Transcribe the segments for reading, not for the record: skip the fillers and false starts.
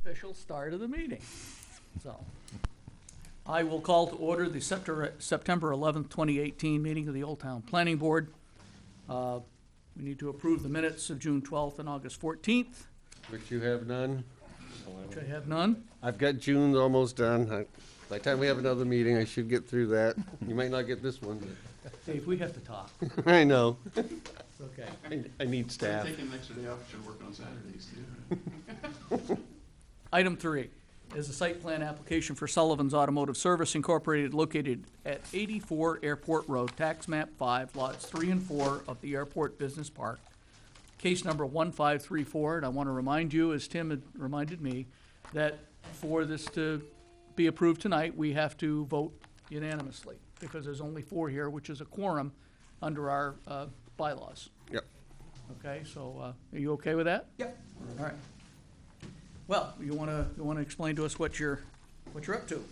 official start of the meeting. So, I will call to order the September 11th, 2018 meeting of the Old Town Planning Board. We need to approve the minutes of June 12th and August 14th, Which you have none. which I have none. I've got June almost done. By the time we have another meeting, I should get through that. You might not get this one, Dave, we have to talk. but I know. Okay. I need staff. Taking an extra day off, should work on Saturdays too. Item 3 is a site plan application for Sullivan's Automotive Service Incorporated located at 84 Airport Road, tax map 5, lots 3 and 4 of the Airport Business Park. Case number 1534, and I want to remind you, as Tim had reminded me, that for this to be approved tonight, we have to vote unanimously, because there's only 4 here, which is a quorum under our bylaws. Yep. Okay, so are you okay with that? Yep. All right. Well, you wanna explain to us what you're up to?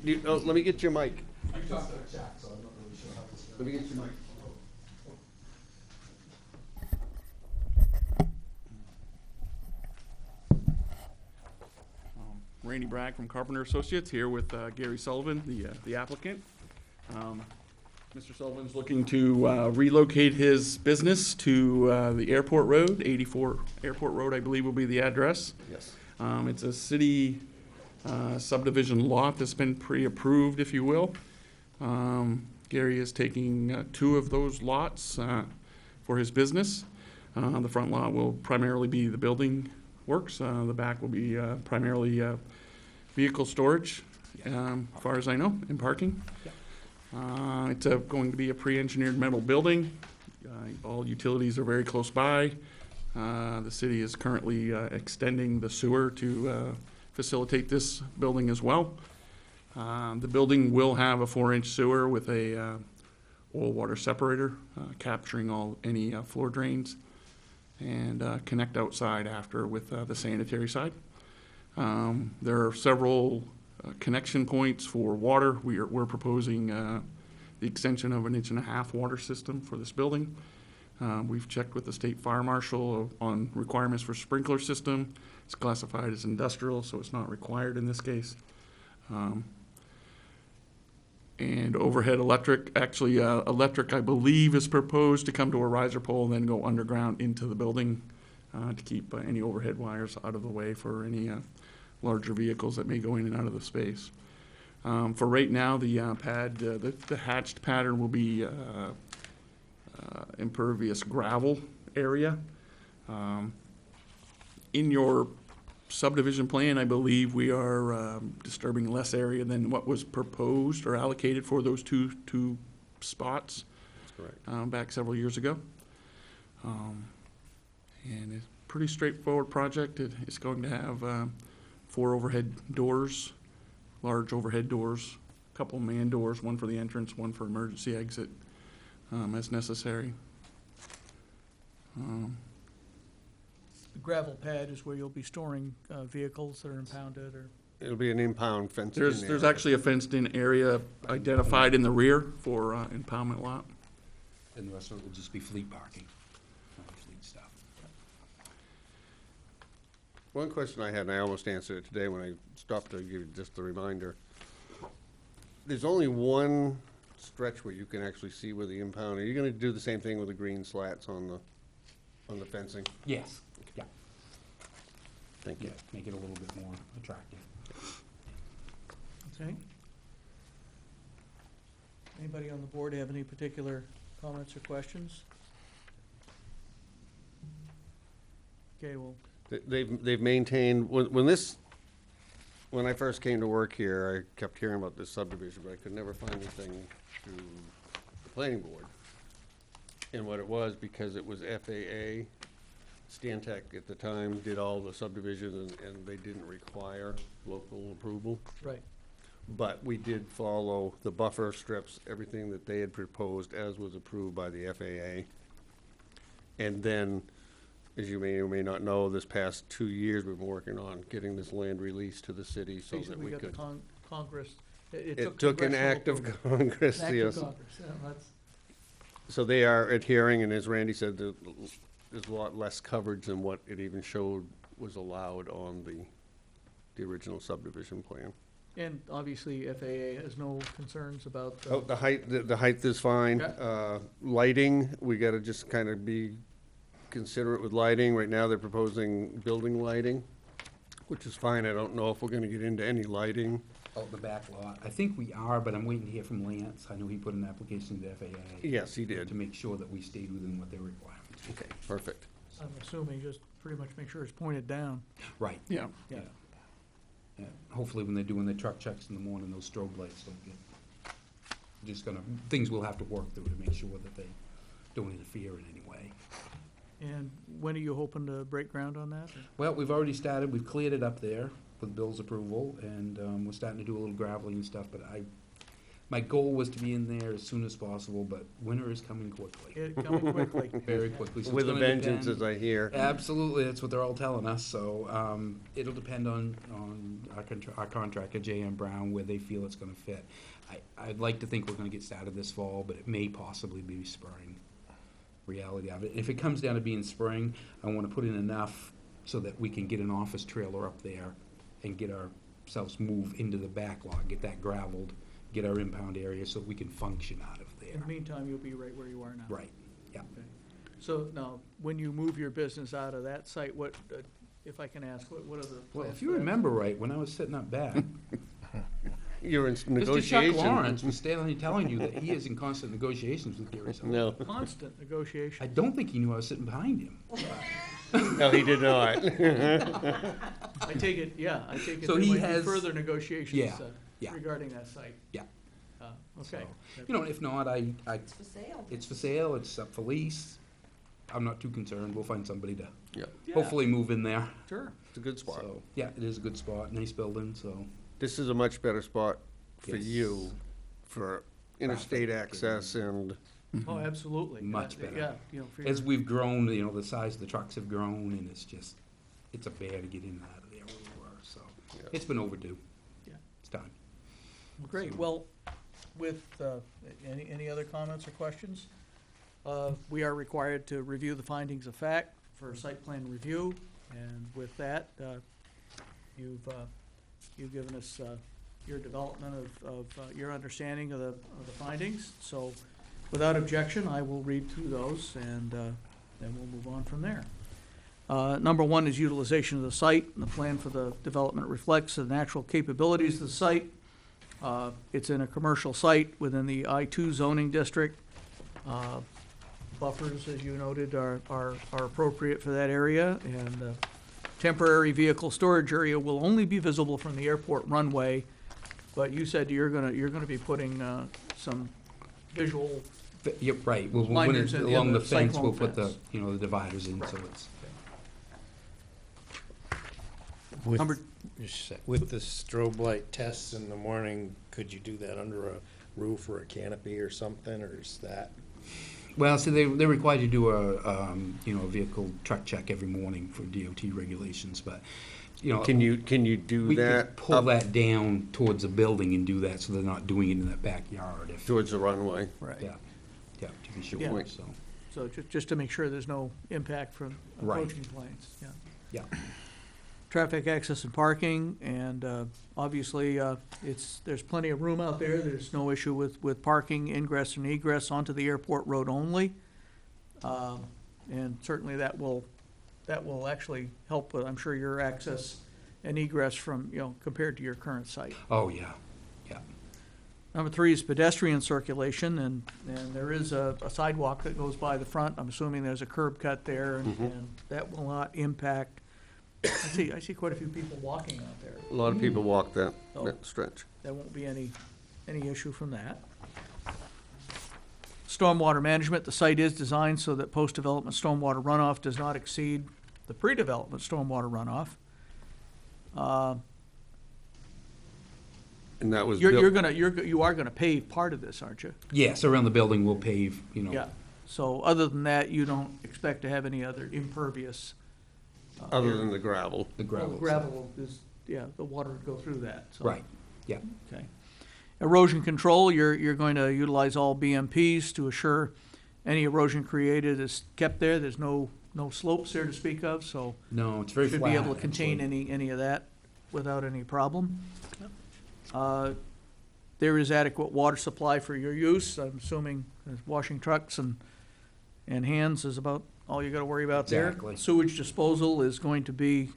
Let me get your mic. You talked to Jack, so I'm not really sure how this goes. Let me get your mic. Randy Bragg from Carpenter Associates here with Gary Sullivan, the applicant. Mr. Sullivan's looking to relocate his business to the Airport Road, 84 Airport Road, I believe will be the address. Yes. It's a city subdivision lot that's been pre-approved, if you will. Gary is taking 2 of those lots for his business. The front lot will primarily be the building works. The back will be primarily vehicle storage, as far as I know, and parking. It's going to be a pre-engineered metal building. All utilities are very close by. The city is currently extending the sewer to facilitate this building as well. The building will have a 4-inch sewer with a oil water separator, capturing any floor drains, and connect outside after with the sanitary side. There are several connection points for water. We're proposing the extension of an 1.5-inch water system for this building. We've checked with the state fire marshal on requirements for sprinkler system. It's classified as industrial, so it's not required in this case. And overhead electric, actually electric I believe is proposed to come to a riser pole and then go underground into the building to keep any overhead wires out of the way for any larger vehicles that may go in and out of the space. For right now, the pad, the hatched pattern will be impervious gravel area. In your subdivision plan, I believe we are disturbing less area than what was proposed or allocated for those two spots. That's correct. Back several years ago. And it's a pretty straightforward project. It's going to have 4 overhead doors, large overhead doors, a couple man doors, one for the entrance, one for emergency exit as necessary. The gravel pad is where you'll be storing vehicles that are impounded, or? It'll be an impound fence. There's actually a fenced-in area identified in the rear for impoundment lot. And the rest of it will just be fleet parking, fleet stuff. One question I had, and I almost answered it today when I stopped to give you just a reminder. There's only one stretch where you can actually see where the impound. Are you going to do the same thing with the green slats on the fencing? Yes, yeah, Thank you. yeah, make it a little bit more attractive. Okay. Anybody on the board have any particular comments or questions? Okay, well, They've maintained, when I first came to work here, I kept hearing about this subdivision, but I could never find anything through the planning board. And what it was, because it was FAA, Stantec at the time did all the subdivisions and they didn't require local approval. right. But we did follow the buffer strips, everything that they had proposed as was approved by the FAA. And then, as you may or may not know, this past 2 years, we've been working on getting this land released to the city so that we got the could. Congress. It took an act of Congress, An act of yes. Congress, yeah, that's, So they are adhering, and as Randy said, there's a lot less coverage than what it even showed was allowed on the original subdivision plan. And obviously FAA has no concerns about, Oh, the height is fine. Yeah. Lighting, we gotta just kind of be considerate with lighting. Right now, they're proposing building lighting, which is fine. I don't know if we're gonna get into any lighting. Out the back lot. I think we are, but I'm waiting to hear from Lance. I know he put an application to FAA. Yes, he did. To make sure that we stayed within what their requirements. Okay, perfect. I'm assuming, just pretty much make sure it's pointed down. Right. Yeah. Yeah. Yeah. Hopefully when they're doing their truck checks in the morning, those strobe lights don't get, just gonna, things we'll have to work through to make sure that they don't interfere in any way. And when are you hoping to break ground on that? Well, we've already started, we've cleared it up there with Bill's approval, and we're starting to do a little graveling and stuff, but my goal was to be in there as soon as possible, but winter is coming quickly, It coming quickly. very quickly. So it's With a gonna vengeance, depend- as I hear. Absolutely, that's what they're all telling us, so it'll depend on our contractor, J.M. Brown, where they feel it's gonna fit. I'd like to think we're gonna get started this fall, but it may possibly be spring, reality of it. If it comes down to being spring, I wanna put in enough so that we can get an office trailer up there and get ourselves moved into the back lot, get that gravelled, get our impound area so we can function out of there. In the meantime, you'll be right where you are now. Right, yeah. Okay. So now, when you move your business out of that site, what, if I can ask, what are the Well, plans if you for that? remember right, when I was sitting up back, You're in Mr. Chuck negotiation. Lawrence was standing telling you that he is in constant negotiations with Gary Sullivan. No, Constant negotiation. I don't think he knew I was sitting behind him. no, he did not. I take it, yeah, I take it So there he might be has- further negotiations Yeah, yeah. regarding that site. Yeah. Okay. So, you know, if not, It's for sale. it's for sale, it's up for lease. I'm not too concerned. We'll find somebody to Yeah, Yeah, hopefully move in there. Sure. it's a good spot. So, yeah, it is a good spot, nice building, so. This is a much better spot for Yes. you, for interstate access and, Oh, absolutely. Much better. Yeah, you know, for As your, we've grown, you know, the size of the trucks have grown, and it's just, it's a bear to get in and out of there where we were, so. Yeah. It's been overdue. Yeah. It's time. great, well, with, any other comments or questions? We are required to review the findings of fact for site plan review, and with that, you've given us, your development of your understanding of the findings, so without objection, I will read through those, and then we'll move on from there. Number one is utilization of the site, and the plan for the development reflects the natural capabilities of the site. It's in a commercial site within the I-2 zoning district. Buffers, as you noted, are appropriate for that area, and temporary vehicle storage area will only be visible from the airport runway, but you said you're gonna be putting some visual. Yep, right, we'll, Liners in the along the other fence, cyclone we'll put the, fence. you know, the dividers in, so it's. Number- With the strobe light tests in the morning, could you do that under a roof or a canopy or something, or is that? Well, so they're required to do a, you know, a vehicle truck check every morning for DOT regulations, but, you know. can you do We that could pull up that down towards the building and do that, so they're not doing it in that backyard if, towards the runway? Right. yeah, yeah, to be sure, Yeah. so, So just to make sure there's no impact from Right. approaching planes, yeah. yeah. Traffic access and parking, and obviously, there's plenty of room out there. There's no issue with parking, ingress and egress onto the airport road only. And certainly that will actually help with, I'm sure, your access and egress from, compared to your current site. Oh, yeah, yeah. Number three is pedestrian circulation, and there is a sidewalk that goes by the front. I'm assuming there's a curb cut there, and that will not impact. I see quite a few people walking out there. A lot of people walk that Oh. stretch. There won't be any issue from that. Stormwater management, the site is designed so that post-development stormwater runoff does not exceed the pre-development stormwater runoff. And that was You built, are gonna pave part of this, aren't you? Yeah, so around the building, we'll pave, you know. Yeah. So other than that, you don't expect to have any other impervious. other than the gravel. The Well, gravel. gravel is, yeah, the water would go through that, so. Right, yeah. Okay. Erosion control, you're going to utilize all BMPs to assure any erosion created is kept there. There's no slopes there to speak of, so No, it's very should flat. be able to contain actually. any of that without any problem. There is adequate water supply for your use. I'm assuming washing trucks and hands is about all you gotta worry about there. Exactly. Sewage disposal is going to be,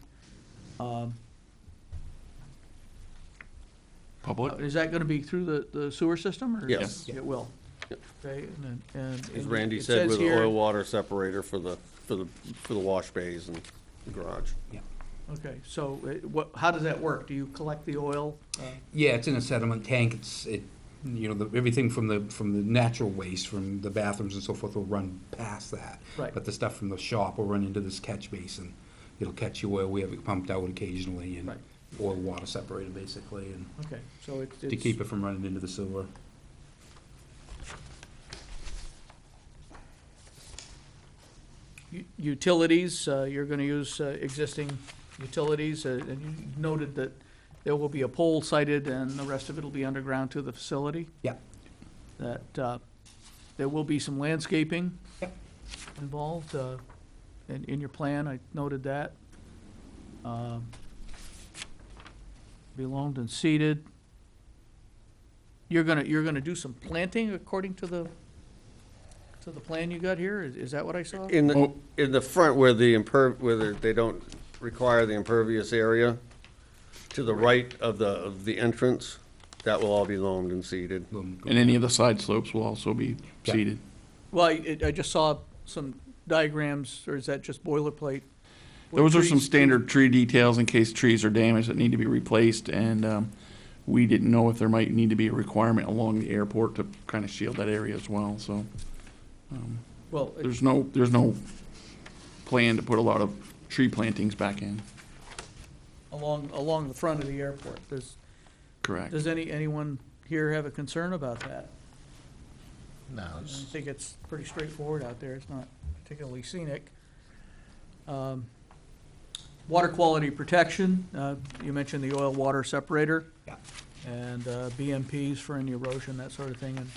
Public? is that gonna be through the sewer system, or? Yes. It will. Yep. Okay, and. As Randy it said, says with here- an oil water separator for the wash bays and the garage. Okay, so how does that work? Do you collect the oil? Yeah, it's in a sediment tank. Everything from the natural waste, from the bathrooms and so forth will run past that. Right. But the stuff from the shop will run into this catch basin. It'll catch the oil. We have it pumped out occasionally and Right. oil water separated basically, and Okay, so it's. to keep it from running into the sewer. Utilities, you're gonna use existing utilities, and you noted that there will be a pole sited and the rest of it'll be underground to the facility. Yeah. That there will be some landscaping Yep. involved in your plan, I noted that. Be loamed and seeded. You're gonna do some planting according to the plan you got here? Is that what I saw? In Oh. the front where where they don't require the impervious area, to the right of the entrance, that will all be loamed and seeded. And any of the side slopes will also be Yeah. seeded. Well, I just saw some diagrams, or is that just boilerplate? Those are some Trees- standard tree details in case trees are damaged that need to be replaced, and we didn't know if there might need to be a requirement along the airport to kind of shield that area as well, so. Well, There's no plan to put a lot of tree plantings back in, along the front of the airport. correct? Does anyone here have a concern about that? No, I think it's pretty straightforward out there. It's not particularly scenic. Water quality protection, you mentioned the oil water separator. Yeah. And BMPs for any erosion, that sort of thing. And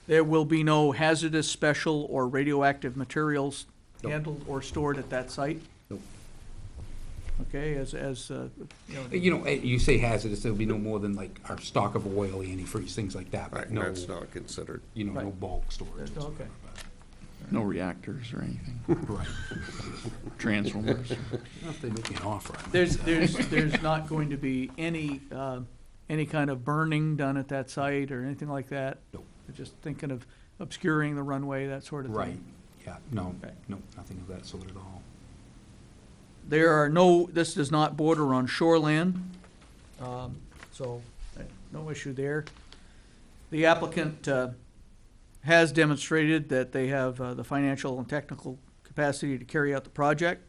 there will be no hazardous, special, or radioactive materials Nope. handled or stored at that site? Nope. Okay, You say hazardous, there'll be no more than like our stock of oil, antifreeze, things like that, Right, but and no, that's not considered. no Right. bulk storage. That's- whatsoever. okay. No reactors or anything, Right. transformers. If they make me an offer. there's not going to be any kind of burning done at that site or anything like that? Nope. You're just thinking of obscuring the runway, that sort of thing? Right, yeah, no, Okay. no, nothing of that sort at all. This does not border on shoreland, so no issue there. The applicant has demonstrated that they have the financial and technical capacity to carry out the project.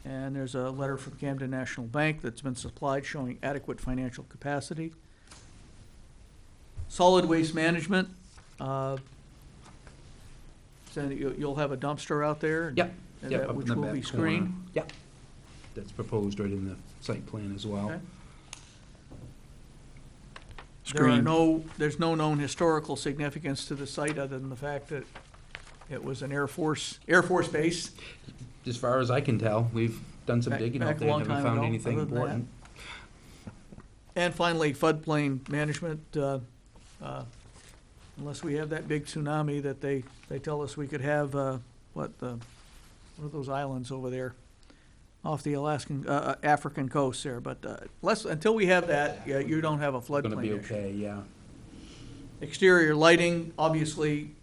And there's a letter from Camden National Bank that's been supplied showing adequate financial capacity. Solid waste management, so you'll have a dumpster out there? Yep. and Yep, that- up in Which the will back be corner. screened? Yep, that's proposed right in the site plan as well. Okay. Screen. There's no known historical significance to the site other than the fact that it was an Air Force base. As far as I can tell, we've done some Back- digging back out a there, long haven't time found ago, anything other than that. important. And finally, floodplain management, unless we have that big tsunami that they tell us we could have, what are those islands over there? Off the African coast there, but until we have that, yeah, you don't have a Gonna be floodplain issue. okay, yeah. Exterior lighting, obviously,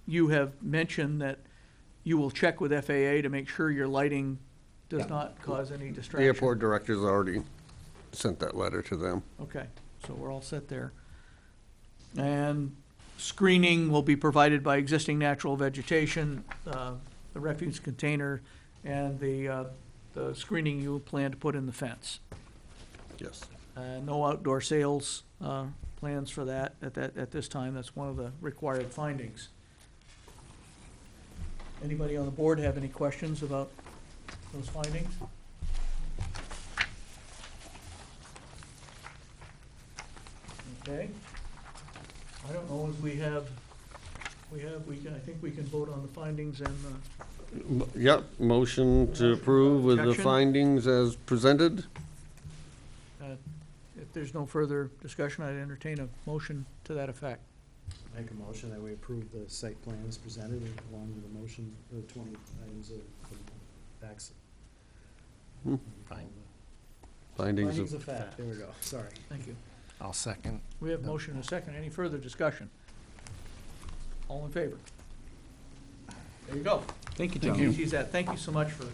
you have mentioned that you will check with FAA to make sure your lighting does Yeah. not cause any The distraction. airport director's already sent that letter to them. Okay, so we're all set there. And screening will be provided by existing natural vegetation, the refuse container, and the screening you plan to put in the fence. Yes. No outdoor sales plans for that at this time. That's one of the required findings. Anybody on the board have any questions about those findings? Okay. I don't know if we have I think we can vote on the findings and, Yep, motion to approve with the Objection? findings as presented. if there's no further discussion, I'd entertain a motion to that effect. Make a motion that we approve the site plan as presented along with the motion, the 20 items of facts. Fine. Findings Findings of, of fact, there we go, sorry. Thank you. I'll second. We have motion and a second. Any further discussion? All in favor? There you go. Thank you, Thank John. you. Geez, thank you so much for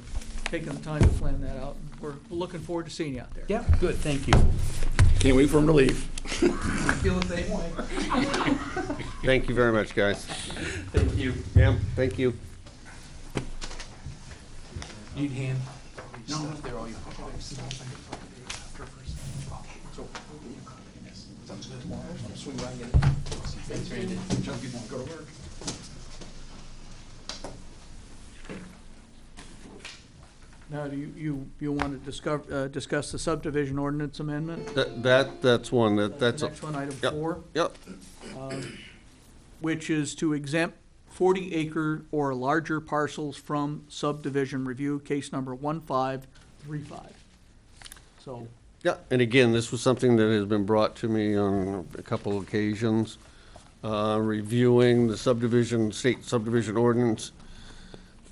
taking the time to plan that out. We're looking forward to seeing you out there. Yeah, good, thank you. Can't wait for him to leave. Feel the same way. thank you very much, guys. Thank you. Ma'am, thank you. Need hand? No, they're all yours. Swing by and get it. Thanks, Randy. Chuck, you want to go to work? Now, do you want to discuss the subdivision ordinance amendment? That's one, that's, a- Next one, item Yep. 4, yep, which is to exempt 40-acre or larger parcels from subdivision review, case number 1535. So, yeah, and again, this was something that has been brought to me on a couple occasions, reviewing the state subdivision ordinance,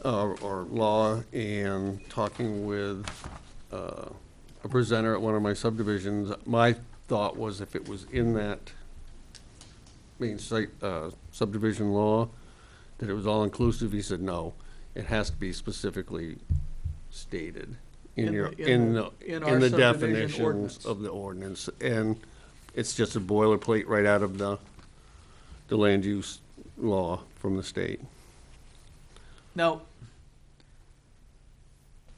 or law, and talking with, a presenter at one of my subdivisions. My thought was if it was in that main site, subdivision law, that it was all-inclusive. He said, no, it has to be specifically stated in In your, the- in in the, our in the subdivision definitions ordinance. of the ordinance. And it's just a boilerplate right out of the land use law from the state. now,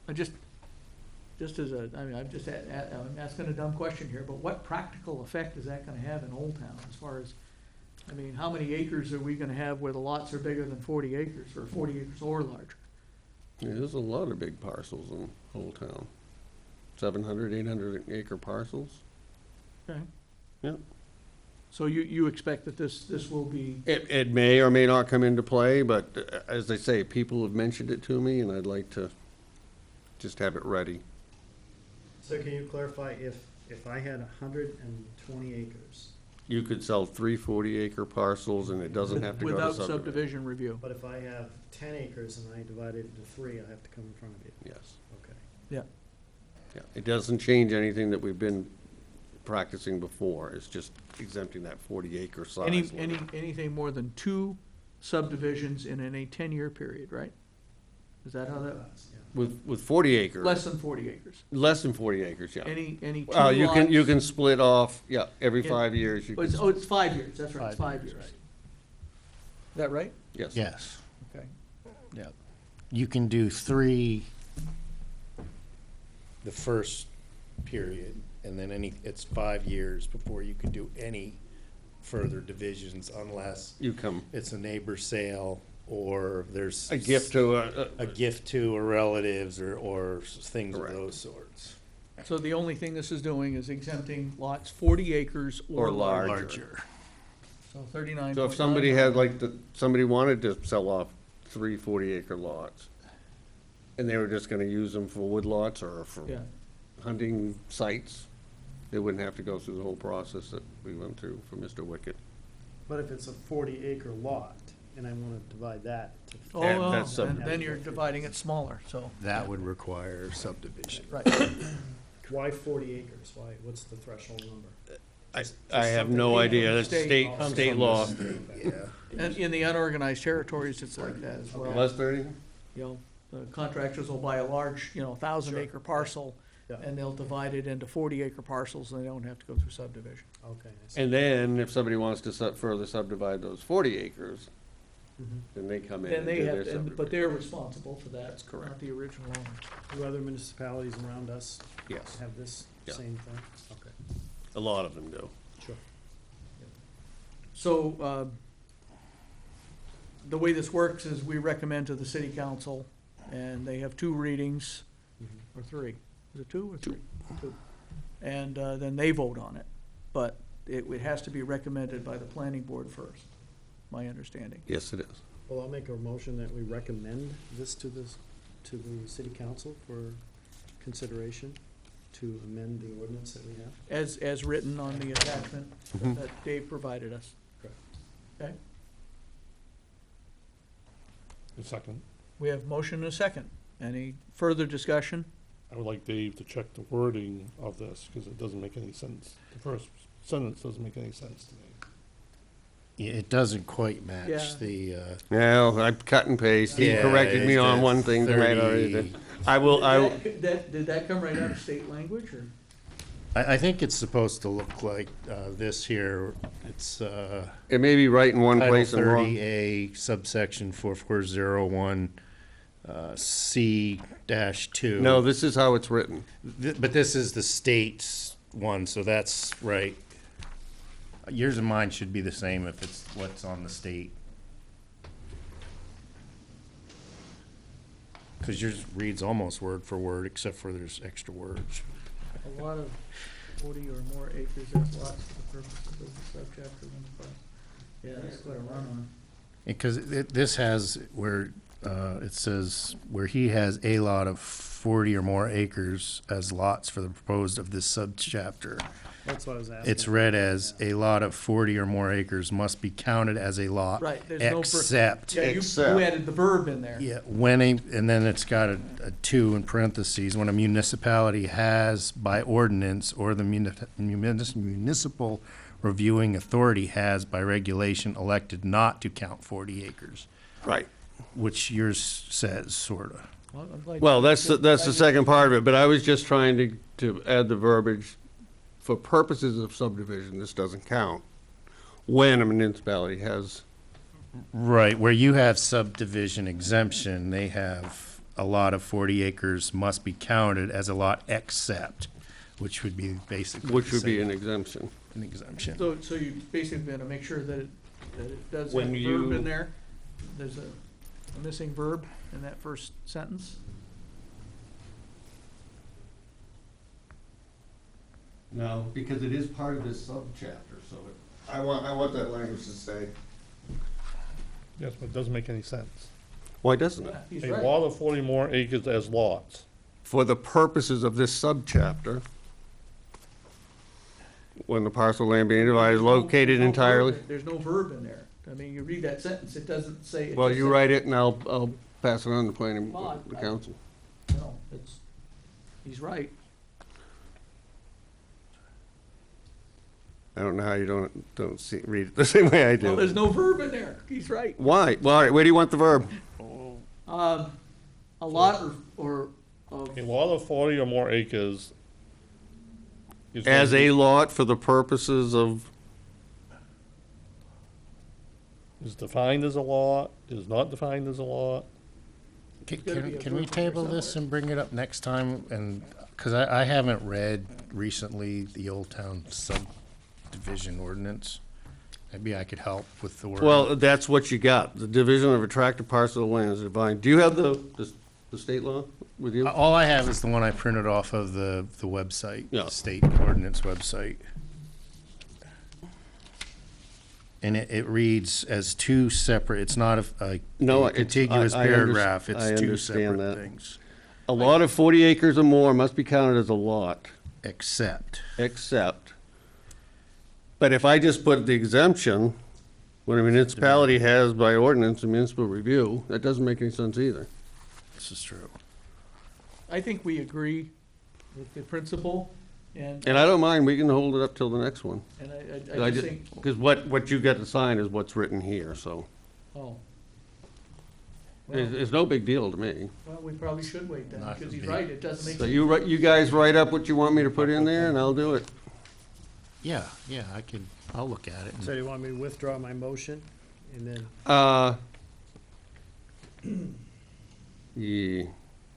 I just as a, I mean, I'm asking a dumb question here, but what practical effect is that gonna have in Old Town as far as, I mean, how many acres are we gonna have where the lots are bigger than 40 acres, or 40 acres or larger? Yeah, there's a lot of big parcels in Old Town. 700, 800 acre parcels. Okay. Yeah. So you expect that this will be, It may or may not come into play, but as I say, people have mentioned it to me, and I'd like to just have it ready. So can you clarify, if I had 120 acres, You could sell 3 40-acre parcels, and it doesn't have to go to without subdivision. subdivision review? but if I have 10 acres and I divide it into 3, I have to come in front of you? Yes. Okay. Yeah. Yeah, it doesn't change anything that we've been practicing before. It's just exempting that 40-acre size. limit. Anything more than 2 subdivisions in a 10-year period, right? Is that how that, Yeah. With 40 acres. less than 40 acres? Less than 40 acres, yeah. Any 2 You can lots- split off, yeah, every Yeah. 5 years you Oh, can. it's 5 years, that's right, it's 5 years. Is that right? Yes. Yes, Okay. yeah. You can do 3, The first period, and then it's 5 years before you can do any further divisions unless You come, it's a neighbor sale or there's. a gift to A gift to a relatives or things of Correct. those sorts. So the only thing this is doing is exempting lots 40 acres or Or larger. larger. So 39. So if somebody had somebody wanted to sell off 3 40-acre lots, and they were just gonna use them for woodlots or for Yeah, hunting sites, they wouldn't have to go through the whole process that we went through for Mr. Wickett. But if it's a 40-acre lot, and I want to divide that to oh, That- well, that's then subdivision. you're dividing it smaller, so, that would require subdivision. right. why 40 acres? Why, what's the threshold number? I have no something idea, that's state- state law. Yeah. And in the unorganized territories, it's like that as well. Less 30? You know, the contractors will buy a large, 1,000-acre parcel, Yeah. and they'll divide it into 40-acre parcels, and they don't have to go through subdivision. Okay, I see. And then if somebody wants to further subdivide those 40 acres, Mhm. then they come in Then and they do have, their but subdivision. they're responsible for that. That's correct. Not the original owner. Do other municipalities around us Yes, have this Yeah. same thing? Okay, a lot of them do. sure. So, the way this works is we recommend to the city council, and they have 2 readings, or 3. Is it 2 or 3? 2. And then they vote on it. But it has to be recommended by the planning board first. my understanding. Yes, it is. Well, I'll make a motion that we recommend this to the city council for consideration to amend the ordinance that we have. As written on the attachment Mhm. that Dave provided us. Correct. Okay, A second. we have motion and a second. Any further discussion? I would like Dave to check the wording of this, because it doesn't make any sense. The first sentence doesn't make any sense to me. Yeah, it doesn't quite Yeah. match the, Well, I cut and paste. He Yeah, corrected me it's on the one thing tonight already. 30 I will, Did that come right out of state language, or? I think it's supposed to look like, this here, it's, it may be right in one Title place and wrong. 30A subsection 4401, C-2. No, this is how it's written. But this is the state's one, so that's right. Yours and mine should be the same if it's what's on the state. Because yours reads almost word for word, except for there's extra words. A lot of 40 or more acres as lots for the purposes of the subchapter 1. Yeah, that's quite a run on. Because this has where, it says, where he has a lot of 40 or more acres as lots for the proposed of this subchapter. That's what I was asking. It's read as a lot of 40 or more acres must be counted as a lot. Right, there's no except. Yeah, you Except. added the verb in there. Yeah, and then it's got a two in parentheses, when a municipality has by ordinance or the municipal reviewing authority has by regulation elected not to count 40 acres, Right. which yours says, sorta. Well, I'm glad Well, you- that's the second part of it, but I was just trying to add the verbiage, for purposes of subdivision, this doesn't count, when a municipality has, Right, where you have subdivision exemption, they have a lot of 40 acres must be counted as a lot except, which would be basically. which the would be same, an exemption. an exemption. So you basically gotta make sure that it does have When a verb you- in there. There's a missing verb in that first sentence. No, because it is part of this subchapter, so I want that language to stay. Yes, but it doesn't make any sense. Why doesn't it? He's A right. lot of 40 more acres as lots. For the purposes of this subchapter, when the parcel land being divided is located entirely. There's no verb in there. I mean, you read that sentence, it doesn't say. it Well, just you says- write it and I'll pass it on to planning, Well, the I- council. No, it's, he's right. I don't know how you don't read it the same way I Well, there's do. no verb in there. He's right. Why? Well, all right, where do you want the verb? A lot or of, A lot of 40 or more acres. is As gonna a be- lot for the purposes of, Is defined as a lot, is not defined as a lot. gotta be a Can we verb in there table this somewhere. and bring it up next time? And, because I haven't read recently the Old Town subdivision ordinance. Maybe I could help with the word. well, that's what you got. The division of a tractor parcel of land is defined. Do you have the state law with you? All I have is the one I printed off of the website, Yeah. state ordinance website. And it reads as two separate, it's not a No, a it's- contiguous I paragraph, I it's two understand separate that. things. A lot of 40 acres or more must be counted as a lot, Except, except. But if I just put the exemption, when a municipality has by ordinance a municipal review, that doesn't make any sense either. this is true. I think we agree with the principle, and And I don't mind, we can hold it up till the next one. I just think, Because what you got to sign is what's written here, so oh. it's no big deal to me. Well, we probably should wait then, Not because he's big. right, it doesn't make. So you guys write up what you want me to put in there, and I'll do it. Yeah, I'll look at it. So do you want me to withdraw my motion and then,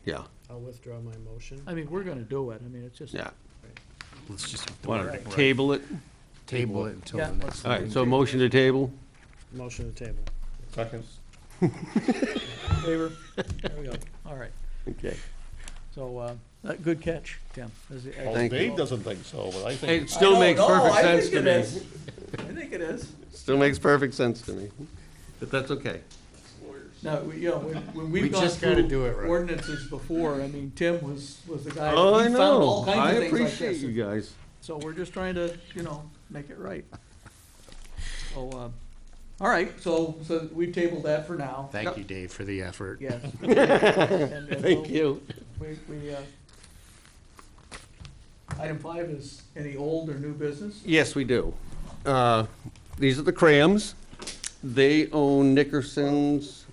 Yeah, I'll withdraw my motion? I mean, we're gonna do it, I mean, it's just. yeah. Let's just Want to table it? table it until Yeah, the next. All right, so motion to table? Motion to table. Second. Favor? There we go, all right. Okay. So, good catch, Tim. Well, Thank you. Dave doesn't think so, but I think. It still makes perfect sense to me. I think it is. Still makes perfect sense to me. but that's okay. Now, when we've We gone just gotta through do it right. ordinances before, I mean, Tim was the guy, Oh, I he found all know, kinds I of things like appreciate this. you guys. So we're just trying to, make it right. So, all right, so we've tabled that for now. Thank you, Dave, for the effort. Yes. And Thank so you. Item 5 is any old or new business? Yes, we do. These are the Crams. They own Nickerson's,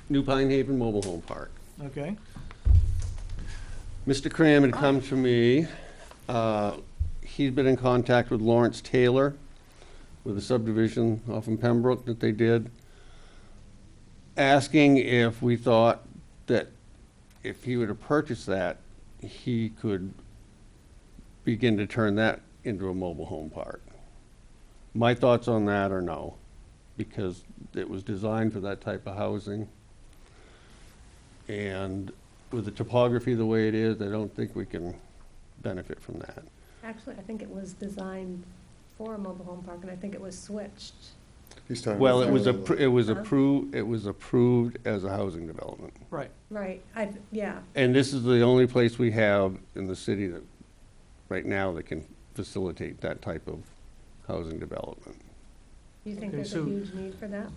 New Pine Haven Mobile Home Park. Okay, Mr. Cram had come to me, he'd been in contact with Lawrence Taylor with a subdivision off in Pembroke that they did, asking if we thought that if he were to purchase that, he could begin to turn that into a mobile home park. My thoughts on that are no, because it was designed for that type of housing. And with the topography the way it is, I don't think we can benefit from that. Actually, I think it was designed for a mobile home park, and I think it was switched. He's talking Well, about- it was approved as a housing development. right. Right, yeah, And this is the only place we have in the city that, right now, that can facilitate that type of housing development. do you think Okay, there's a so- huge need for that?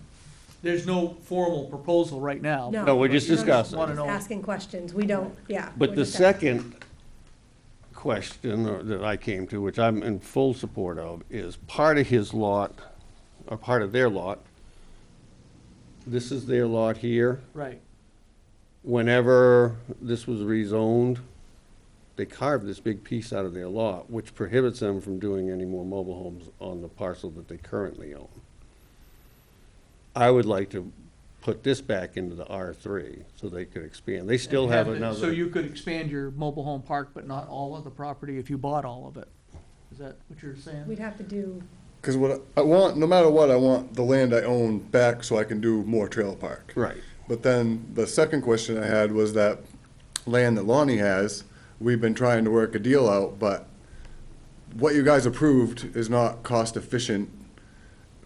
There's no formal proposal right now. No. No, we're just No, discussing. Wanna Just know- asking questions, we don't, yeah. But we're the just asking. second question that I came to, which I'm in full support of, is part of his lot, or part of their lot, this is their lot here. Right, Whenever this was rezoned, they carved this big piece out of their lot, which prohibits them from doing any more mobile homes on the parcel that they currently own. I would like to put this back into the R3 so they could expand. They still have So another, you could expand your mobile home park, but not all of the property if you bought all of it? Is that what you're saying? We'd have to do, Cause what I want, no matter what, I want the land I own back so I can do more trailer park. right. But then the second question I had was that land that Lonnie has, we've been trying to work a deal out, but what you guys approved is not cost efficient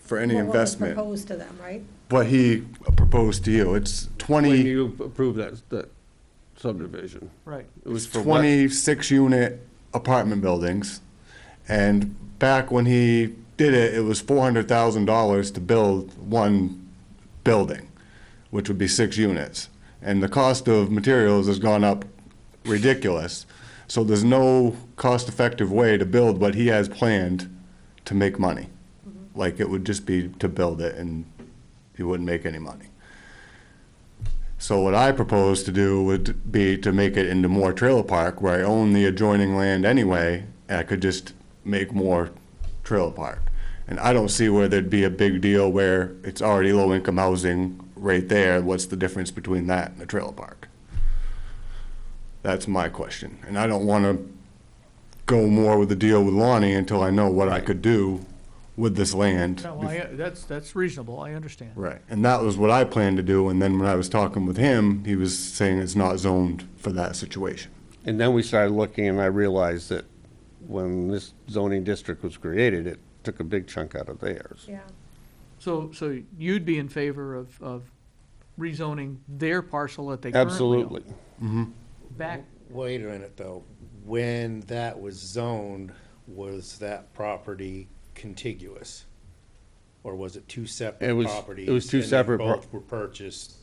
for any what was investment. proposed to them, right? What he proposed to you, it's When 20, you approved that subdivision. Right, It was it's for what? 26 unit apartment buildings. And back when he did it, it was $400,000 to build one building, which would be 6 units. And the cost of materials has gone up ridiculous. So there's no cost-effective way to build what he has planned to make money. Like, it would just be to build it and he wouldn't make any money. So what I propose to do would be to make it into more trailer park where I own the adjoining land anyway, and I could just make more trailer park. And I don't see where there'd be a big deal where it's already low-income housing right there. What's the difference between that and a trailer park? That's my question. And I don't want to go more with the deal with Lonnie until I know what I Right. could do with this land. no, that's reasonable, I understand. Right, and that was what I planned to do, and then when I was talking with him, he was saying it's not zoned for that situation. And then we started looking and I realized that when this zoning district was created, it took a big chunk out of theirs. Yeah, So you'd be in favor of rezoning their parcel that they currently own? Absolutely. Back, Wait a minute, though. When that was zoned, was that property contiguous? Or was it two It separate was- properties? it was two and they separate pro- both were purchased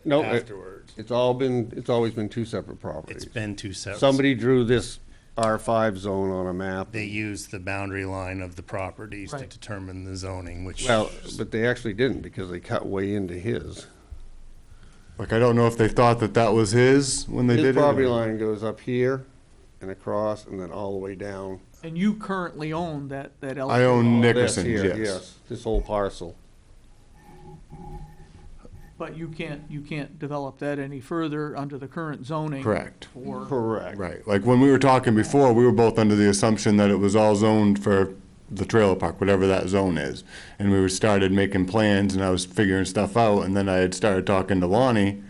No, afterwards? it's always been two separate It's properties. been two separate. Somebody drew this R5 zone on a map. They used the boundary line of the properties to Right. determine the zoning, which. Well, but they actually didn't because they cut way into his. Like, I don't know if they thought that that was his when they did it. His property or- line goes up here and across and then all the way down. and you currently own that LP? I own This Nickerson's, here, yes. This whole parcel. But you can't develop that any further under the current zoning? Correct. For, Correct. Right, like when we were talking before, we were both under the assumption that it was all zoned for the trailer park, whatever that zone is. And we started making plans and I was figuring stuff out, and then I had started talking to Lonnie.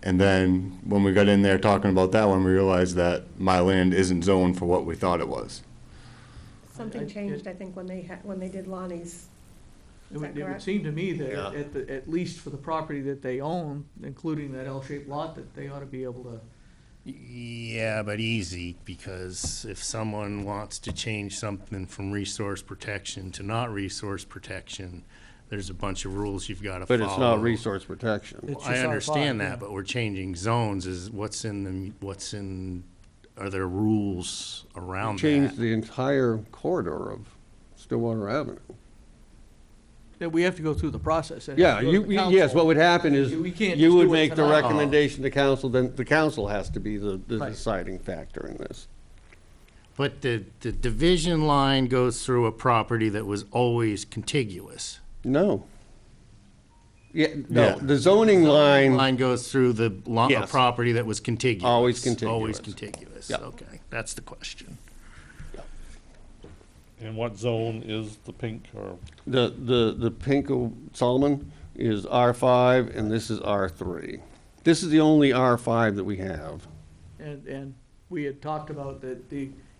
And then when we got in there talking about that one, we realized that my land isn't zoned for what we thought it was. something changed, I think, when they did Lonnie's Is that It would correct? seem to me Yeah. that at least for the property that they own, including that L-shaped lot, that they ought to be able to, Yeah, but easy, because if someone wants to change something from resource protection to not resource protection, there's a bunch of rules you've gotta follow. But it's not resource protection. It's I just understand R5, yeah. that, but we're changing zones, are there rules around Change that? the entire corridor of Stillwater Avenue. that we have to go through the process. It has Yeah, to go to the yes, council. what would happen is, We can't you just would do it make the tonight. recommendation to council, then the council has to be the Right. deciding factor in this. But the division line goes through a property that was always contiguous. No. Yeah, Yeah. no, the zoning line, Line goes through a Yes. property that was contiguous. Always contiguous. Always contiguous, Yep. okay, that's the question. And what zone is the pink or? the pink Solomon is R5, and this is R3. This is the only R5 that we have. And we had talked about that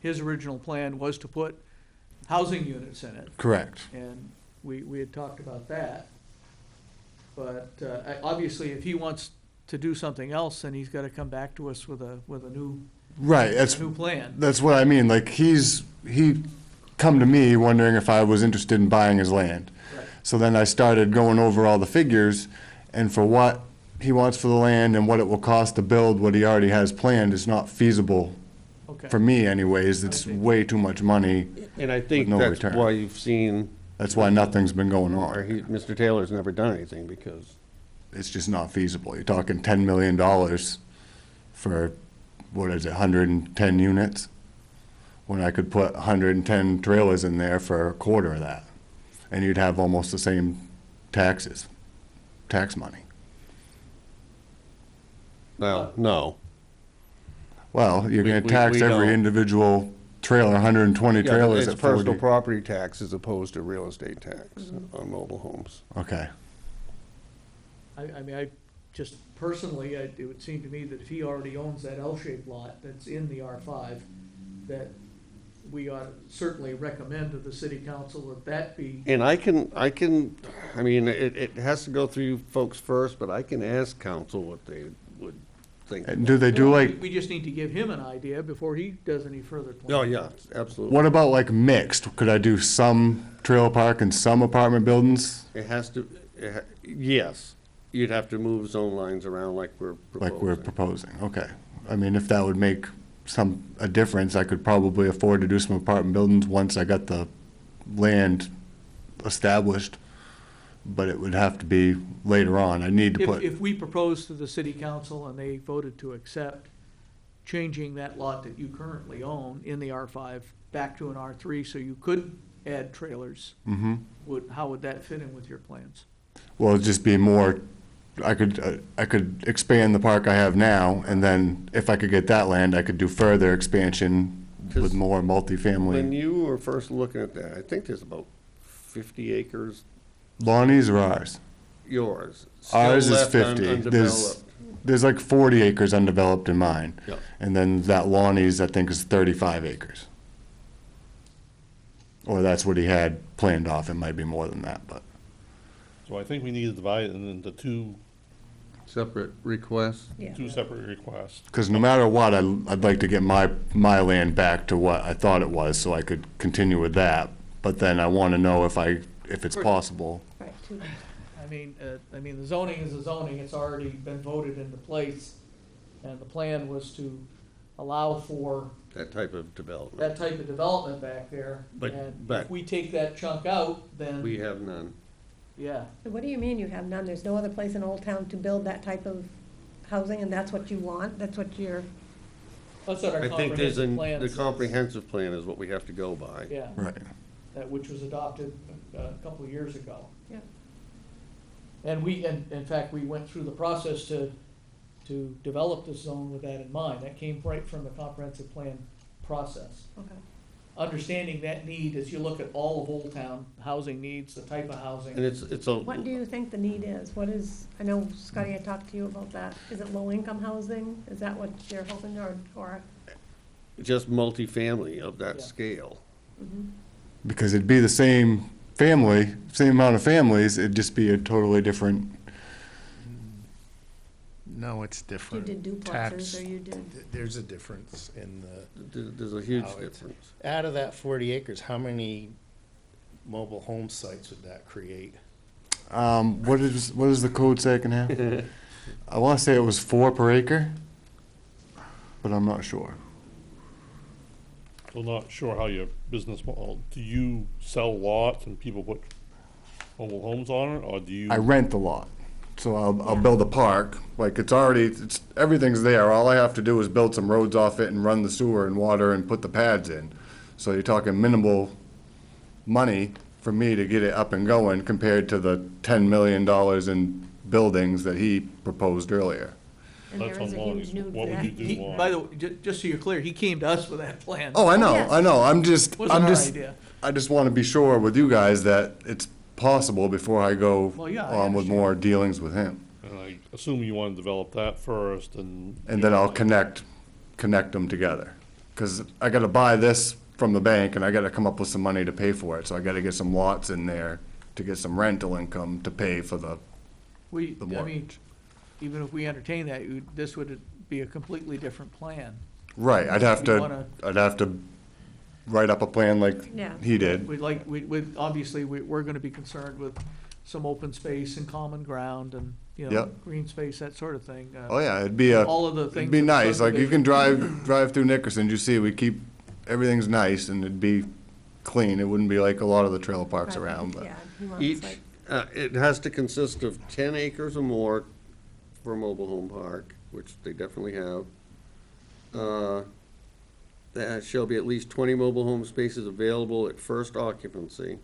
his original plan was to put housing units in it, Correct. and we had talked about that. But, obviously, if he wants to do something else, then he's gotta come back to us with a Right, that's, new plan. that's what I mean, like, he come to me wondering if I was interested in buying his land. Right. So then I started going over all the figures, and for what he wants for the land and what it will cost to build what he already has planned, it's not feasible, Okay. for me anyways, it's see. way too much money. And I think no that's return. why you've seen, That's why nothing's been going or on. Mr. Taylor's never done anything, because It's just not feasible. You're talking $10 million for, what is it, 110 units? When I could put 110 trailers in there for a quarter of that. And you'd have almost the same tax money. well, no. Well, you're gonna We tax every don't. individual trailer, 120 Yeah, trailers it's at personal 40. property tax as opposed to real estate tax on mobile homes. Okay, I mean, I just personally, it would seem to me that if he already owns that L-shaped lot that's in the R5, that we ought to certainly recommend to the city council that be, And I mean, it has to go through you folks first, but I can ask council what they would think. and do they do like, we just need to give him an idea before he does any further planning. Oh, yeah, absolutely. what about like mixed? Could I do some trailer park and some apartment buildings? It has to, yes, you'd have to move zone lines around like we're Like we're proposing. proposing, okay. I mean, if that would make a difference, I could probably afford to do some apartment buildings once I got the land established. But it would have to be later on. I need to put, If we propose to the city council and they voted to accept changing that lot that you currently own in the R5 back to an R3, so you could add trailers, how would that fit in with your plans? well, it'd just be more, I could expand the park I have now, and then if I could get that land, I could do further expansion with 'Cause more When multifamily. you were first looking at that, I think there's about 50 acres, Lonnie's or ours? yours. still Ours is left 50. undeveloped. There's like 40 acres undeveloped in mine. Yeah. And then that Lonnie's, I think, is 35 acres. Or that's what he had planned off. It might be more than that, but. So I think we need to divide it into two Separate requests. Yeah. separate requests. Because no matter what, I'd like to get my land back to what I thought it was, so I could continue with that. But then I want to know if it's possible. Right, two. I mean, the zoning is the zoning, it's already been voted into place, and the plan was to allow for That type of development. that type of development back there. But- And but- if we take that chunk out, We then, have none. yeah, So what do you mean you have none? There's no other place in Old Town to build that type of housing, and that's what you want? That's what you're, that's what our I think there's comprehensive plan the says. comprehensive plan is what we have to go by. Yeah, Right. which was adopted a couple of years ago. yeah. And in fact, we went through the process to develop this zone with that in mind. That came right from the comprehensive plan process. Okay. Understanding that need as you look at all of Old Town, housing needs, the type of housing. And it's a, What do you think the need is? What is, I know Scotty had talked to you about that. Is it low-income housing? Is that what you're hoping, or? just multifamily of that Yeah. scale. Mhm. Because it'd be the same family, same amount of families, it'd just be a totally different, No, it's different. You did Tax- duplexes, or you did, There's a difference in There's a huge How it's- difference. out of that 40 acres, how many mobile home sites would that create? what does the code say I can have? I wanna say it was 4 per acre, but I'm not sure. So not sure how your business model, do you sell lots and people put mobile homes on it, or do you? I rent the lot, so I'll Yeah. build a park, like everything's there, all I have to do is build some roads off it and run the sewer and water and put the pads in. So you're talking minimal money for me to get it up and going compared to the $10 million in buildings that he proposed earlier. and That's there is a on huge Lonnie's. nude What would you vet. do? He, by the way, just so you're clear, he came to us with that plan. Oh, I know, yes. I know, I'm Wasn't our idea. I just wanna be sure with you guys that it's possible before I go Well, yeah, I on with understand. more dealings with him. And I assume you want to develop that first and. And then I'll connect them together. Because I gotta buy this from the bank, and I gotta come up with some money to pay for it, so I gotta get some lots in there to get some rental income to pay for the, We, the I mean, mortgage. even if we entertain that, this would be a completely different plan. Right, I'd have You wanna- to write up a plan like Yeah. he did. Obviously, we're gonna be concerned with some open space and common ground and, you know, Yep. green space, that sort of thing. Oh, yeah, it'd be All of the it'd things be in the nice, like you can subdivision. drive through Nickerson, you see, we keep, everything's nice, and it'd be clean, it wouldn't be like a lot of the trailer parks Right, around, but. Yeah, he wants Each, like, it has to consist of 10 acres or more for a mobile home park, which they definitely have. There shall be at least 20 mobile home spaces available at first occupancy,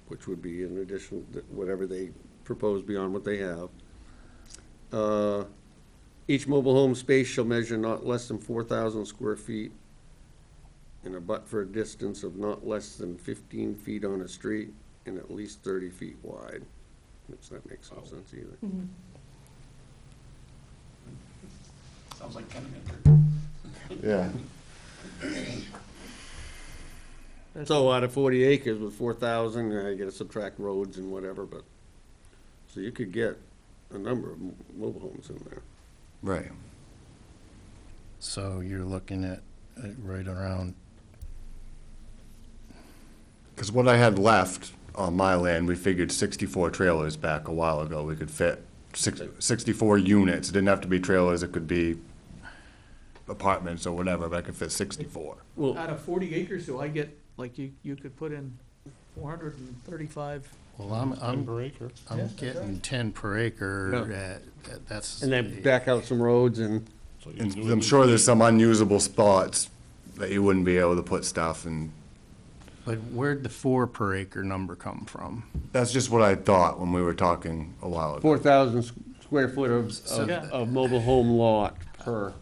which would be in addition to whatever they propose beyond what they have. Each mobile home space shall measure not less than 4,000 square feet and abut for a distance of not less than 15 feet on a street and at least 30 feet wide, which that makes no sense either. Sounds like 10 acre. Yeah. So out of 40 acres with 4,000, you gotta subtract roads and whatever, but, so you could get a number of mobile homes in there. Right. So you're looking at right around, Because what I had left on my land, we figured 64 trailers back a while ago. We could fit 64 units. It didn't have to be trailers, it could be apartments or whatever, but I could fit 64. Well, Out of 40 acres, do I get, like, you could put in 435? well, I'm Per acre. I'm Yes, that's getting right. 10 per acre Yeah. that's. and then back out some roads and, So you And can do I'm it sure in- there's some unusable spots that you wouldn't be able to put stuff, and But where'd the 4 per acre number come from? that's just what I thought when we were talking a while ago. 4,000 square foot Yeah. of mobile home lot per.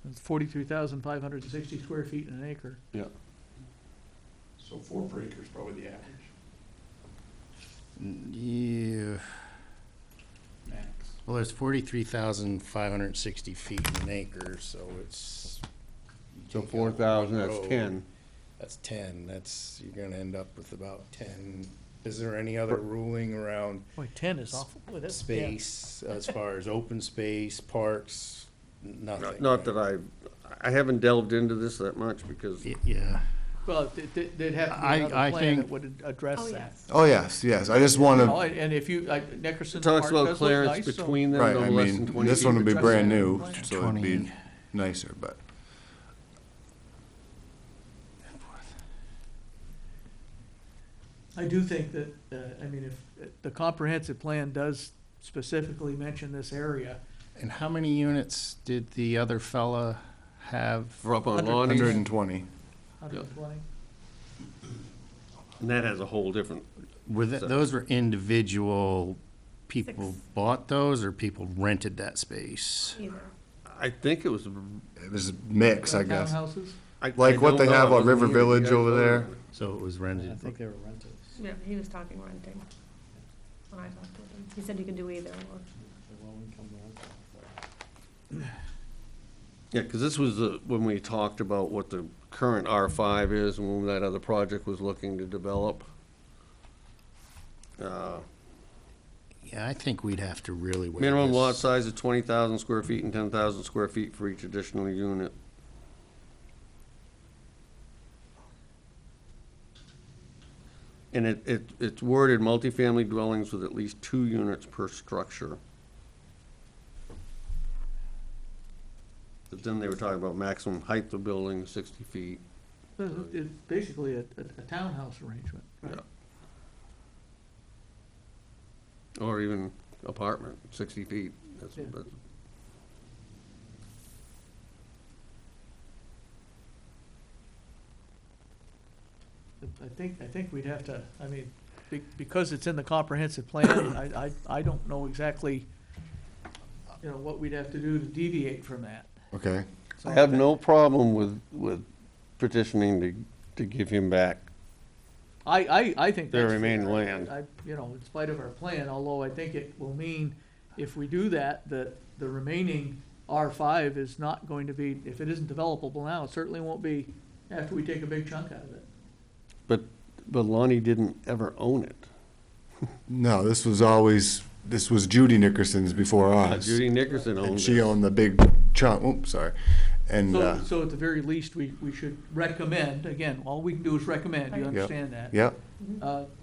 It's 43,560 square feet in an acre. Yeah. So 4 per acre is probably the average, Yeah, max. well, there's 43,560 feet in an acre, so it's. So take out 4,000, one that's road, 10. That's 10, you're gonna end up with about 10. Is there any other ruling around Boy, 10 is awful. Boy, that's- yeah. space, as far as open space, parks, nothing? Not that I haven't delved into this that much because Yeah, Well, there'd have to be I another plan that think- would address oh, that. yes. Oh, yes, I just want You know, to, and if you, Nickerson it talks Park about does look clearance nice, so- between them, right, no I less than mean, 20 this one would be feet. brand new, Plan. so it'd be 20. nicer, but. I do think that, I mean, if the comprehensive plan does specifically mention this area, and how many units did the other fella have? For up on 100. Lonnie's, 120. 120. and that has a whole different, Those were individual, people Six. bought those, or people rented that space? Either. I think it was. It was a mix, I guess. Townhouses? Like what they have on River Village over there. So it was I rented. think they were rentals. Yeah, he was talking renting when I talked to him. He said you could do either or. The low-income rental. Yeah, because this was when we talked about what the current R5 is and when that other project was looking to develop. Yeah, I think we'd have to really weigh Minimum this. lot size is 20,000 square feet and 10,000 square feet for each additional unit. And it's worded multifamily dwellings with at least 2 units per structure. But then they were talking about maximum height of building, 60 feet. It's basically a townhouse arrangement. Yeah. Or even apartment, 60 feet. That's, Yeah. that's, I think we'd have to, I mean, because it's in the comprehensive plan, I don't know exactly, you know, what we'd have to do to deviate from that. Okay. So I have no problem with petitioning to give him back I think their that's remaining fair. land. You know, in spite of our plan, although I think it will mean, if we do that, that the remaining R5 is not going to be, if it isn't developable now, it certainly won't be after we take a big chunk out of it. But Lonnie didn't ever own it. No, this was Judy Nickerson's before us. Judy Nickerson And owned she it. owned the big chunk, oops, sorry. And, So at the very least, we should recommend, again, all we can do is recommend, you Right. understand that? yeah,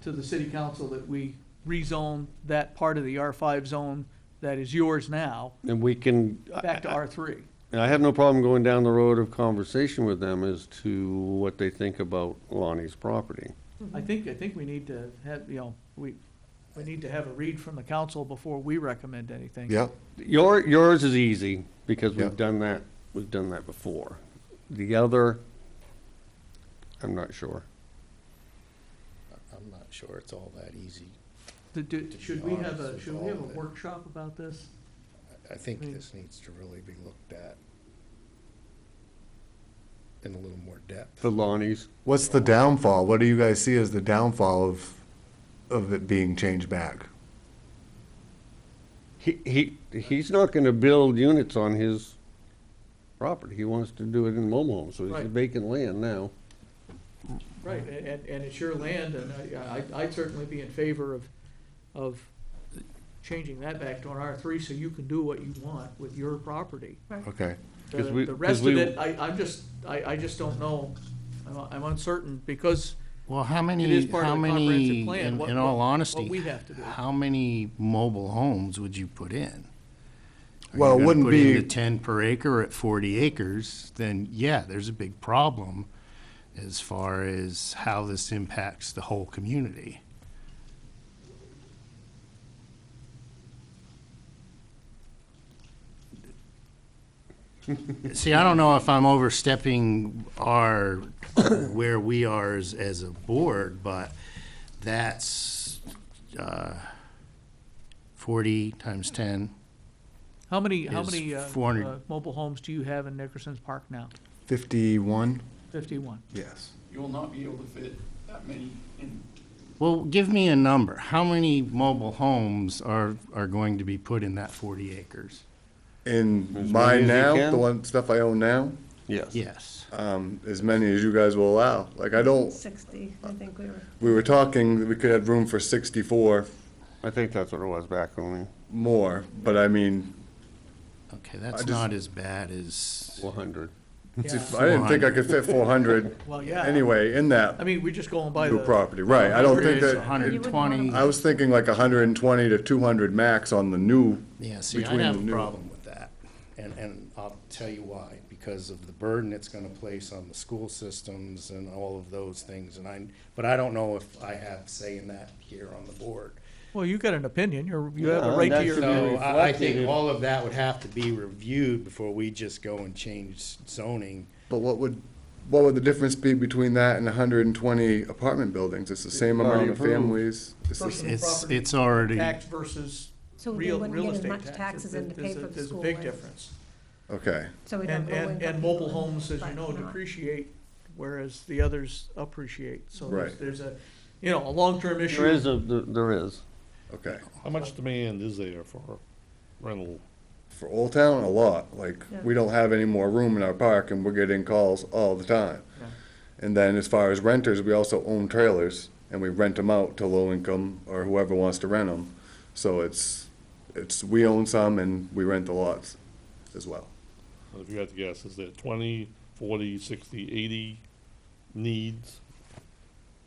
To the city council that we rezone that part of the R5 zone that is yours now And we can, back to R3. and I have no problem going down the road of conversation with them as to what they think about Lonnie's property. I think we need to have, you know, we need to have a read from the council before we recommend anything. yeah. Yours is easy, because Yeah. we've done that before. The other, I'm not sure. I'm not sure it's all that easy. Should we have honest with a all of it. workshop about this? I think Mm. this needs to really be looked at in a little more depth. The Lonnie's, What's the downfall? What do you guys see as the downfall of it being changed back? he's not gonna build units on his property. He wants to do it in mobile homes, so he's Right. vacant land now. Right, and it's your land, and I'd certainly be in favor of changing that back to an R3 so you can do what you want with your property. Okay, The 'Cause we- the rest 'cause of we- it, I just don't know. I'm uncertain because Well, how it is many, part how of the comprehensive many, plan. in what- in all what- honesty, What we have to do. how many mobile homes would you put in? Are Well, it you gonna wouldn't put in be- the 10 per acre at 40 acres, then yeah, there's a big problem as far as how this impacts the whole community. See, I don't know if I'm overstepping where we are as a board, but that's 40 times 10. How many is 400. mobile homes do you have in Nickerson's Park now? 51? 51. Yes. You will not be able to fit that many in. Well, give me a number. How many mobile homes are going to be put in that 40 acres? In As mine many as you now, can? the one stuff I own now, Yes. Yes. as many as you guys will allow. Like, I don't, 60, I think we were. we were talking, that we could have room for 64 I think that's what it was back when we, more, but I mean, Okay, that's just- not as bad as, 400. Yeah. I didn't think I could fit 400 Well, yeah. anyway in I that mean, we're just going by new the. property. Right, I don't think it's that, 120. I was thinking like 120 to 200 max on the new, Yeah, see, I between have the a new- problem with that, and I'll tell you why. Because of the burden it's gonna place on the school systems and all of those things, but I don't know if I have say in that here on the board. Well, you got an opinion, you have Yeah, a right that to your should be view. So I think reflected. all of that would have to be reviewed before we just go and change zoning. but what would the difference be between that and 120 apartment buildings? It's the same amount Already of approved. families. It's the Personal It's, property it's already, Tax versus So they real wouldn't real get as estate much tax. taxes in to pay for the There's a school. big as- difference. Okay, So we'd have And, low and, income and mobile people, homes, as you but know, not- depreciate, whereas the others appreciate. So Right. there's a, you know, a long-term issue. There is. okay. How much demand is there for rental? For Old Town, a lot. Like, Yeah. we don't have any more room in our park and we're getting calls all the time. Yeah. And then as far as renters, we also own trailers and we rent them out to low income or whoever wants to rent them. So we own some and we rent the lots as well. If you had to guess, is there 20, 40, 60, 80 needs?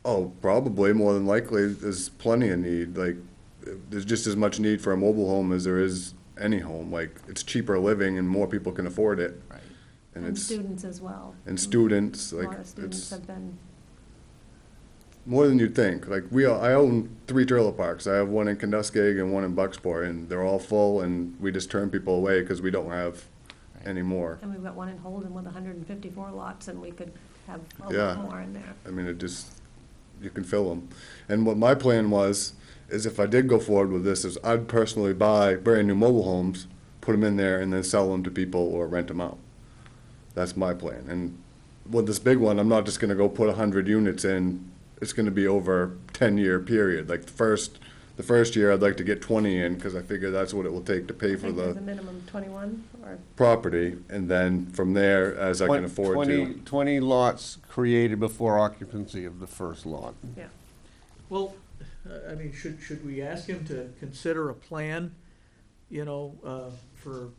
Oh, probably, more than likely, there's plenty of need, like, there's just as much need for a mobile home as there is any home, like, it's cheaper living and more people can afford it. Right. And And it's, students as well. and students, A like, lot of students it's have been, more than you'd think, like, I own 3 trailer parks, I have one in Canduskeg and one in Bucksport, and they're all full, and we just turn people away because we don't have any more. and we've got one in Holden with 154 lots, and we could have a Yeah. lot more in there. I mean, you can fill them. And what my plan was, is if I did go forward with this, is I'd personally buy brand-new mobile homes, put them in there, and then sell them to people or rent them out. That's my plan. And with this big one, I'm not just gonna go put 100 units in, it's gonna be over a 10-year period. Like, the first year, I'd like to get 20 in, because I figure that's what it will take to pay I for think there's a the minimum 21, or, property, and then from there, as I can afford to. 20 lots created before occupancy of the first lot. yeah. Well, I mean, should we ask him to consider a plan, for,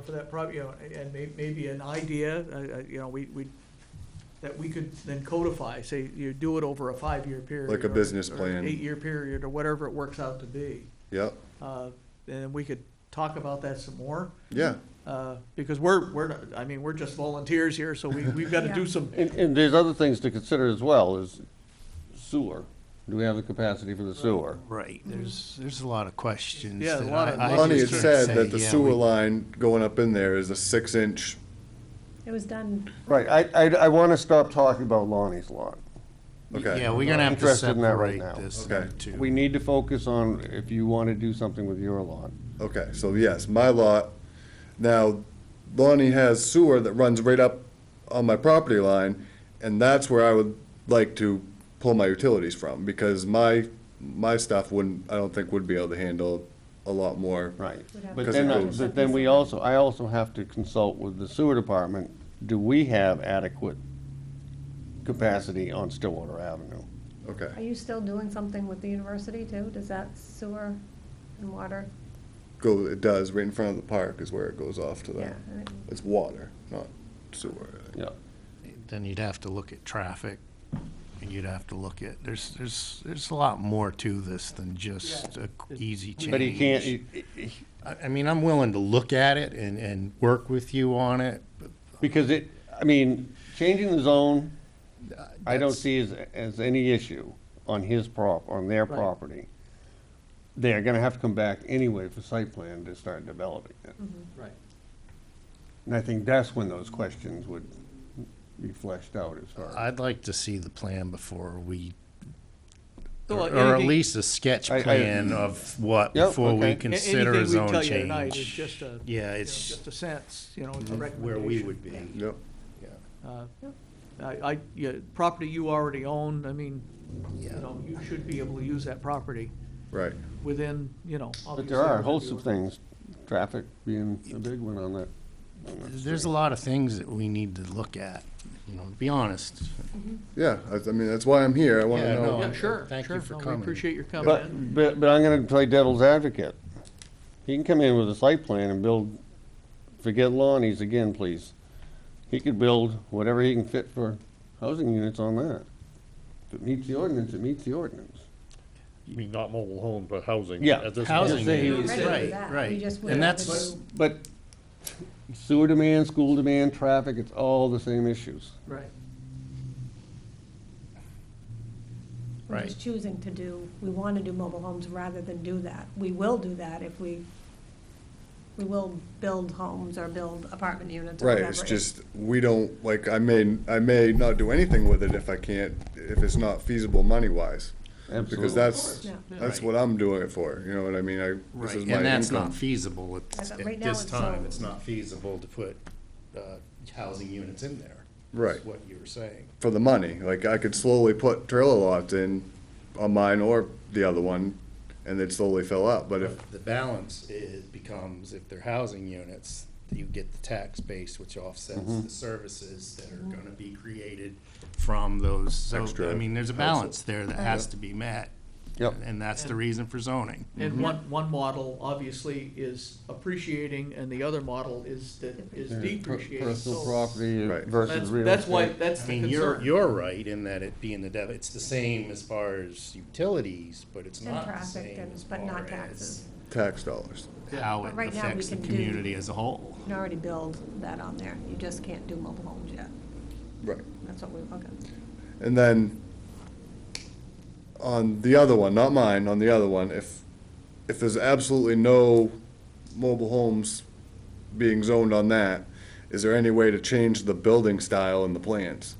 for that project, and maybe an idea, that we could then codify, say, you do it over a 5-year period. Like a or- business or plan. 8-year period, or whatever it works out to be. Yep, And we could talk about that some more, yeah. because we're not, I mean, we're just volunteers here, so we've got to do Yeah. some, And there's other things to consider as well, is sewer. Do we have the capacity for the sewer? Right, there's a lot of questions. Yeah, a that lot of- I Lonnie had just said can't that the say, yeah, sewer we- line going up in there is a 6-inch. It was done, Right, I want to stop talking about Lonnie's lot. Okay. Yeah, we're gonna have to Interested in that right separate now. this Okay. too. We need to focus on if you want to do something with your lot. Okay, so yes, my lot, now Lonnie has sewer that runs right up on my property line, and that's where I would like to pull my utilities from, because my stuff I don't think would be able to handle a lot more. Right. Would have But to then, go- but then I also have to consult with the sewer department. Do we have adequate capacity on Stillwater Avenue? are Okay, you still doing something with the university too? Does that sewer and water? it does, right in front of the park is where it goes off to Yeah. that. It's water, not sewer. Yeah. Then you'd have to look at traffic, and you'd have to look at, there's a lot more to this than just a easy change. But he can't, I mean, I'm willing to look at it and work with you on it, but because changing the zone, I don't that's- see as any issue on on their Right. property. They're gonna have to come back anyway for site plan to start developing it. right. And I think that's when those questions would be fleshed out as far as. I'd like to see the plan before we, Well, or at anything- least a sketch I- plan of what, Yep, before we okay. consider a Anything we zone tell you tonight is change. just a, Yeah, it's it's just a sense, a recommendation. where we would be. Yep, Property you already own, I mean, Yeah. you should be able to use that property right. within, But obviously. there are a within host the of things, traffic being a big one on that. There's a lot of things that we need to look at, to be honest. Yeah, I mean, that's why I'm here, I wanna Yeah, know. no, Yeah, sure, Thank you sure. for No, coming. We appreciate your coming in. But I'm gonna play devil's advocate. He can come in with a site plan and build, forget Lonnie's again, please. He could build whatever he can fit for housing units on that. If it meets the ordinance, it meets the ordinance. You mean not mobile home, but housing? Yeah, at this Housing, point. Say he- We're ready for right, that. We right. just would And have to that's, do- But sewer demand, school demand, traffic, it's all the same issues. Right. We're just choosing to we want to do mobile homes rather than do that. We will do that if we will build homes or build apartment units or Right, whatever. it's just, we don't, like, I may not do anything with it if if it's not feasible money-wise. Because Absolutely. that's what I'm doing it for, you know what I mean? This right, is my and that's income. not feasible As at of right at now, this it's time. sold. It's not feasible to put housing units in there. Right. Is what you were saying. For the money, like, I could slowly put trailer lots in on mine or the other one, and they'd slowly fill up, but if, The balance becomes, if they're housing units, you get the tax base, which offsets the services that are gonna be created from those. So, Extra I mean, there's a balance there that has to be met. Yep. And that's the reason for zoning. And one model obviously is appreciating, and the other model is depreciating. Personal So property Right. versus real estate. That's why, that's I the mean, you're, concern. you're right in that it being the it's the same as far as utilities, but it's And not the traffic same and- as but not far taxes. Tax dollars. as how But it right now we affects the can do- community as a whole. You can already build that on there. You just can't do mobile homes yet. Right. That's what we, okay. And then on the other one, not mine, on the other one, if there's absolutely no mobile homes being zoned on that, is there any way to change the building style in the plans?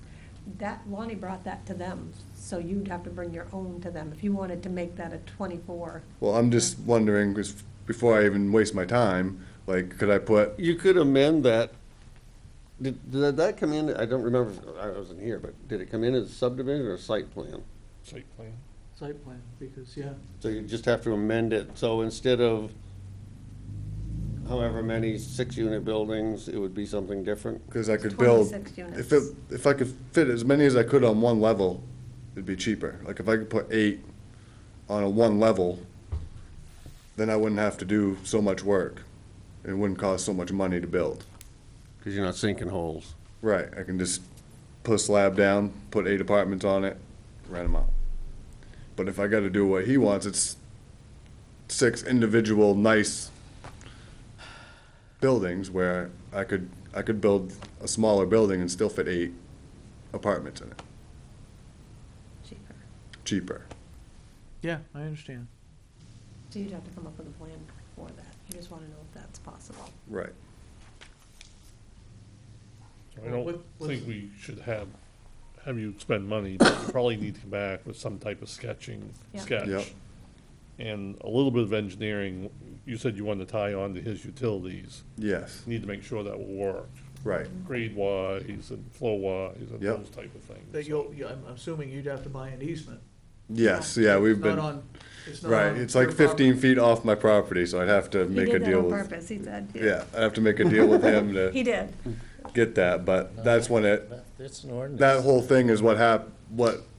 That, Lonnie brought that to them, so you'd have to bring your own to them if you wanted to make that a 24. Well, I'm just wondering, 'cause before I even waste my time, like, could I put, You could amend that. Did that come in, I don't remember, I wasn't here, but did it come in as a subdivision or a site plan? Site plan. Site plan, because, yeah, So you just have to amend it, so instead of however many 6-unit buildings, it would be something different? because I could build, 26 units. if I could fit as many as I could on one level, it'd be cheaper. Like, if I could put 8 on a one level, then I wouldn't have to do so much work. It wouldn't cost so much money to build. Because you're not sinking holes. Right, I can just put a slab down, put 8 apartments on it, rent them out. But if I gotta do what he wants, it's 6 individual nice buildings where I could build a smaller building and still fit 8 apartments in it, Cheaper. cheaper. yeah, I understand. So you'd have to come up with a plan for that. You just want to know if that's possible. Right. I Well, don't what- think we should have you spend money, but you probably need to come back with some type of Yep. sketch. Yep. And a little bit of engineering. You said you wanted to tie on to his utilities. Yes, You need to make sure that will work, right. grade wise and flow wise and Yep. those type of things. That I'm assuming you'd have to buy an easement. Yes, yeah, we've It's not been, on, it's not right, on it's like your 15 property. feet off my property, so I'd have to He make a did that deal on with. purpose, he said. Yeah, I'd have to make a deal with him He to did. get that, but that's when It's an ordinance. that whole thing is what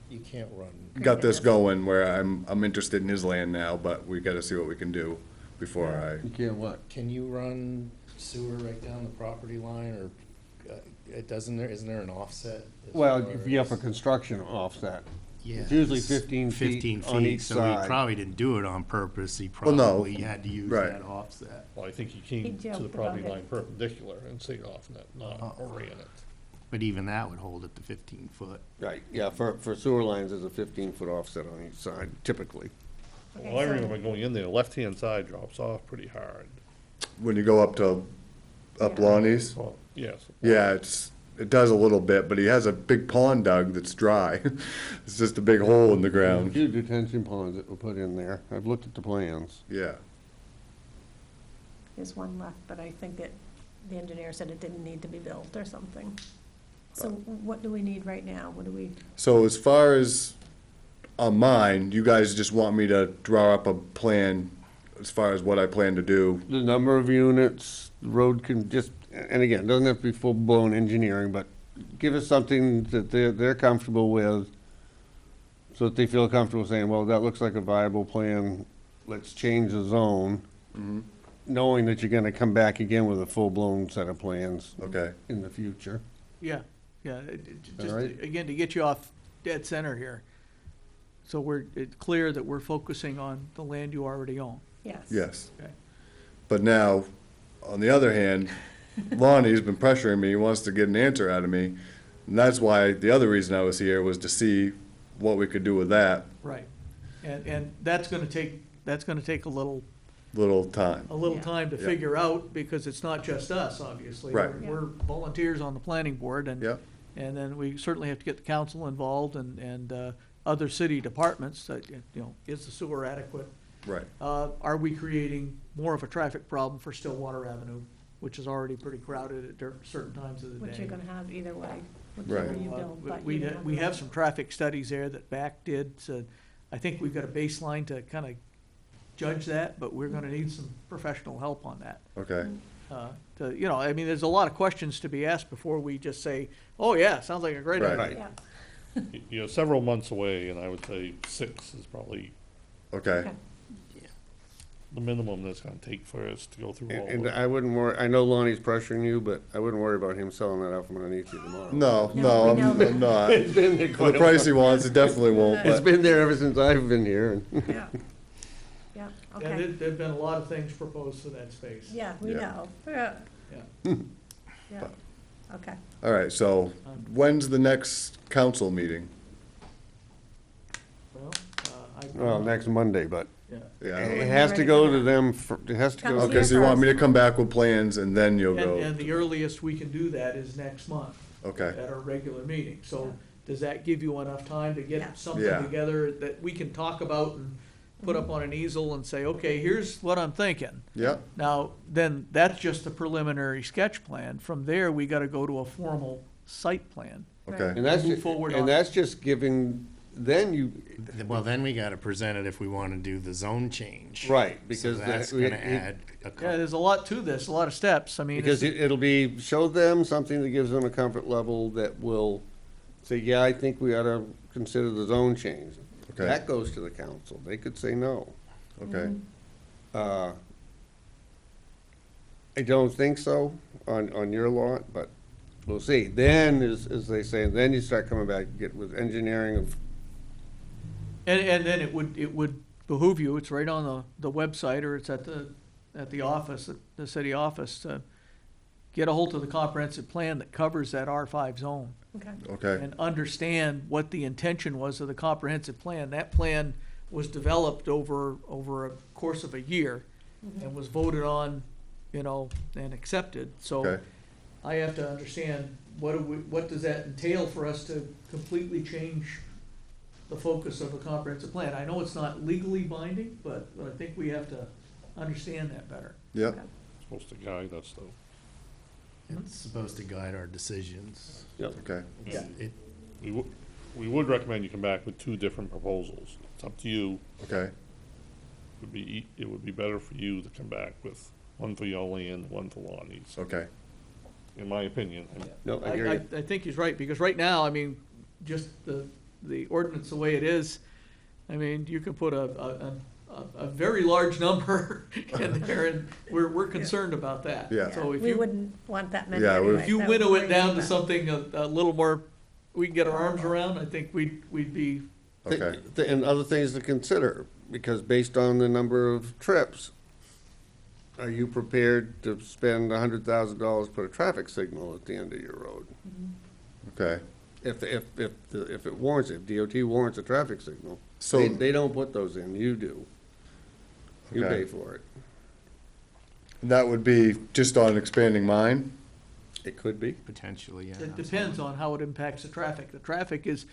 You can't run. got this going, where I'm interested in his land now, but we gotta see what we can do before You can't what? Can you run sewer right down the property line, or isn't there an offset? as Well, far if you have a as- construction offset. Yeah. It's usually 15 15 feet on each so side. he probably didn't do it on purpose, he Well, no. probably had to use Right. that offset. Well, I think he He came to jumped the property above it. line perpendicular and stayed off net, not ran it. But even that would hold it to 15 foot. Right, yeah, for sewer lines, there's a 15-foot offset on each side, typically. Okay, Well, I so- remember going in there, left-hand side drops off pretty hard. when you go up Yeah. Lonnie's. Well, yes. Yeah, it does a little bit, but he has a big pond dug that's dry. It's just a big hole in the A ground. few detention ponds that were put in there. I've looked at the plans. Yeah. There's one left, but I think that the engineer said it didn't need to be built or something. So what do we need right now? What do we, So as far as on mine, you guys just want me to draw up a plan as far as what I plan to do? The number of units, the road can just, and again, it doesn't have to be full-blown engineering, but give us something that they're comfortable with, so that they feel comfortable saying, well, that looks like a viable plan, let's change the zone, knowing that you're gonna come back again with a full-blown set of plans Okay, in the future. Yeah, just, All right. again, to get you off dead center here. So it's clear that we're focusing on the land you already own. yes. yes. Okay. But now, on the other hand, Lonnie's been pressuring me, he wants to get an answer out of me. And that's why, the other reason I was here was to see what we could do with that Right. And that's gonna take a little little time. time to Yeah. figure out, because it's not just us, obviously. Right. We're volunteers on the planning board, and Yep. and then we certainly have to get the council involved and other city departments, that, is the sewer adequate? Right, Are we creating more of a traffic problem for Stillwater Avenue, which is already pretty crowded at certain times of the day? Which you're gonna have either way, whichever Right. you build, but We, you're gonna we have the- some traffic studies there that Back did, so I think we've got a baseline to kind of judge that, but we're gonna need some professional help on that. okay. You know, I mean, there's a lot of questions to be asked before we just say, oh, yeah, sounds like a great Right. idea. Yeah. You know, several months away, and I would say 6 is probably Okay. Okay. the minimum that's gonna take for us to go through all of And it. I wouldn't worry, I know Lonnie's pressuring you, but I wouldn't worry about him selling that out from underneath you tomorrow. No, No, no, we know that. I'm not. It's been there For quite the a price he while. wants, it definitely won't, It's but, been there ever since I've been here. and- Yeah. Yeah, And okay. there've been a lot of things proposed for that space. Yeah, we Yeah. know. Yeah. Yeah. Yeah, okay. all right, so when's the next council meeting? Well, Well, next Monday, but yeah. Yeah. it has to go to them, it has to go. Comes Okay, so you want me to come back with plans and then you'll And go? the earliest we can do that is next month. Okay, At our regular meeting. So does that give you enough time to Yeah. get something Yeah. together that we can talk about and put up on an easel and say, okay, here's what I'm thinking. yeah, Now, then, that's just the preliminary sketch plan. From there, we gotta go to a formal site plan. okay. And that's, Move forward on- and that's just giving, then you, Well, then we gotta present it if we wanna do the zone change. right, So because. that's we- gonna add a Yeah, couple. there's a lot to this, a lot of steps. I mean, Because it's- it'll be, show them something that gives them a comfort level that will say, yeah, I think we ought to consider the zone change. Okay. That goes to the council. They could say no. Okay, I don't think so on your lot, but we'll see. Then, as they say, then you start coming back, get with engineering of, and then it would behoove you, it's right on the website, or it's at the office, at the city office, to get a hold of the comprehensive plan that covers that R5 zone. Okay. okay, And understand what the intention was of the comprehensive plan. That plan was developed over a course of a year and was voted on, you know, and accepted. So okay, I have to understand, what does that entail for us to completely change the focus of a comprehensive plan? I know it's not legally binding, but I think we have to understand that better. yeah, Supposed to guide us though. It's supposed to guide our decisions. okay, Yeah. It, We would recommend you come back with 2 different proposals. It's up to you. okay, It would be better for you to come back with one for Yoli and one for Lonnie's, okay, in my opinion. And no, I hear you. I think he's right, because right now, I mean, just the ordinance the way it is, I mean, you can put a very large number in there, and we're concerned about that. Yeah. So if We you, wouldn't want that many Yeah, we- anyway. if you That would winnow it worry down to about. something a little more, we can get our arms around, I think we'd be, okay, And other things to consider, because based on the number of trips, are you prepared to spend $100,000 put a traffic signal at the end of your road? okay. If it warrants it, DOT warrants a traffic signal. So- They don't put those in, you do. You Okay. pay for it. That would be just on expanding mine? It could be. potentially, yeah. it depends on how it impacts the traffic. The traffic is,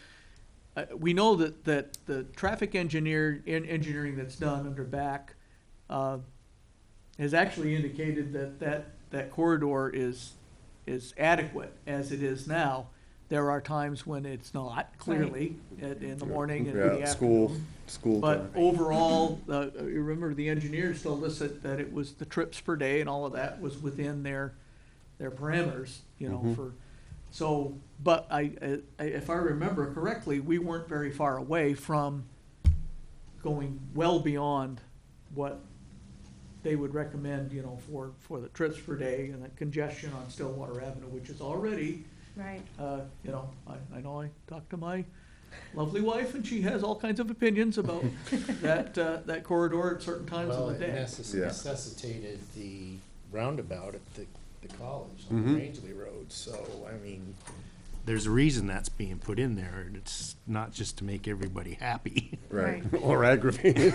we know that the traffic engineering that's done under back, has actually indicated that corridor is adequate as it is now. There are times when it's not, clearly, in the morning and in the Yeah, afternoon. school But time. overall, you remember the engineers told us that it was the trips per day and all of that was within their parameters, you know, for, so, but if I remember correctly, we weren't very far away from going well beyond what they would recommend, you know, for the trips per day and the congestion on Stillwater Avenue, which is already, Right. you know, I know I talked to my lovely wife, and she has all kinds of opinions about that corridor at certain times Well, of the it day. Yeah. necessitated the roundabout at the college on Rangeley Road, so, I mean, there's a reason that's being put in there, and it's not just to make everybody happy. Right, Or aggravated.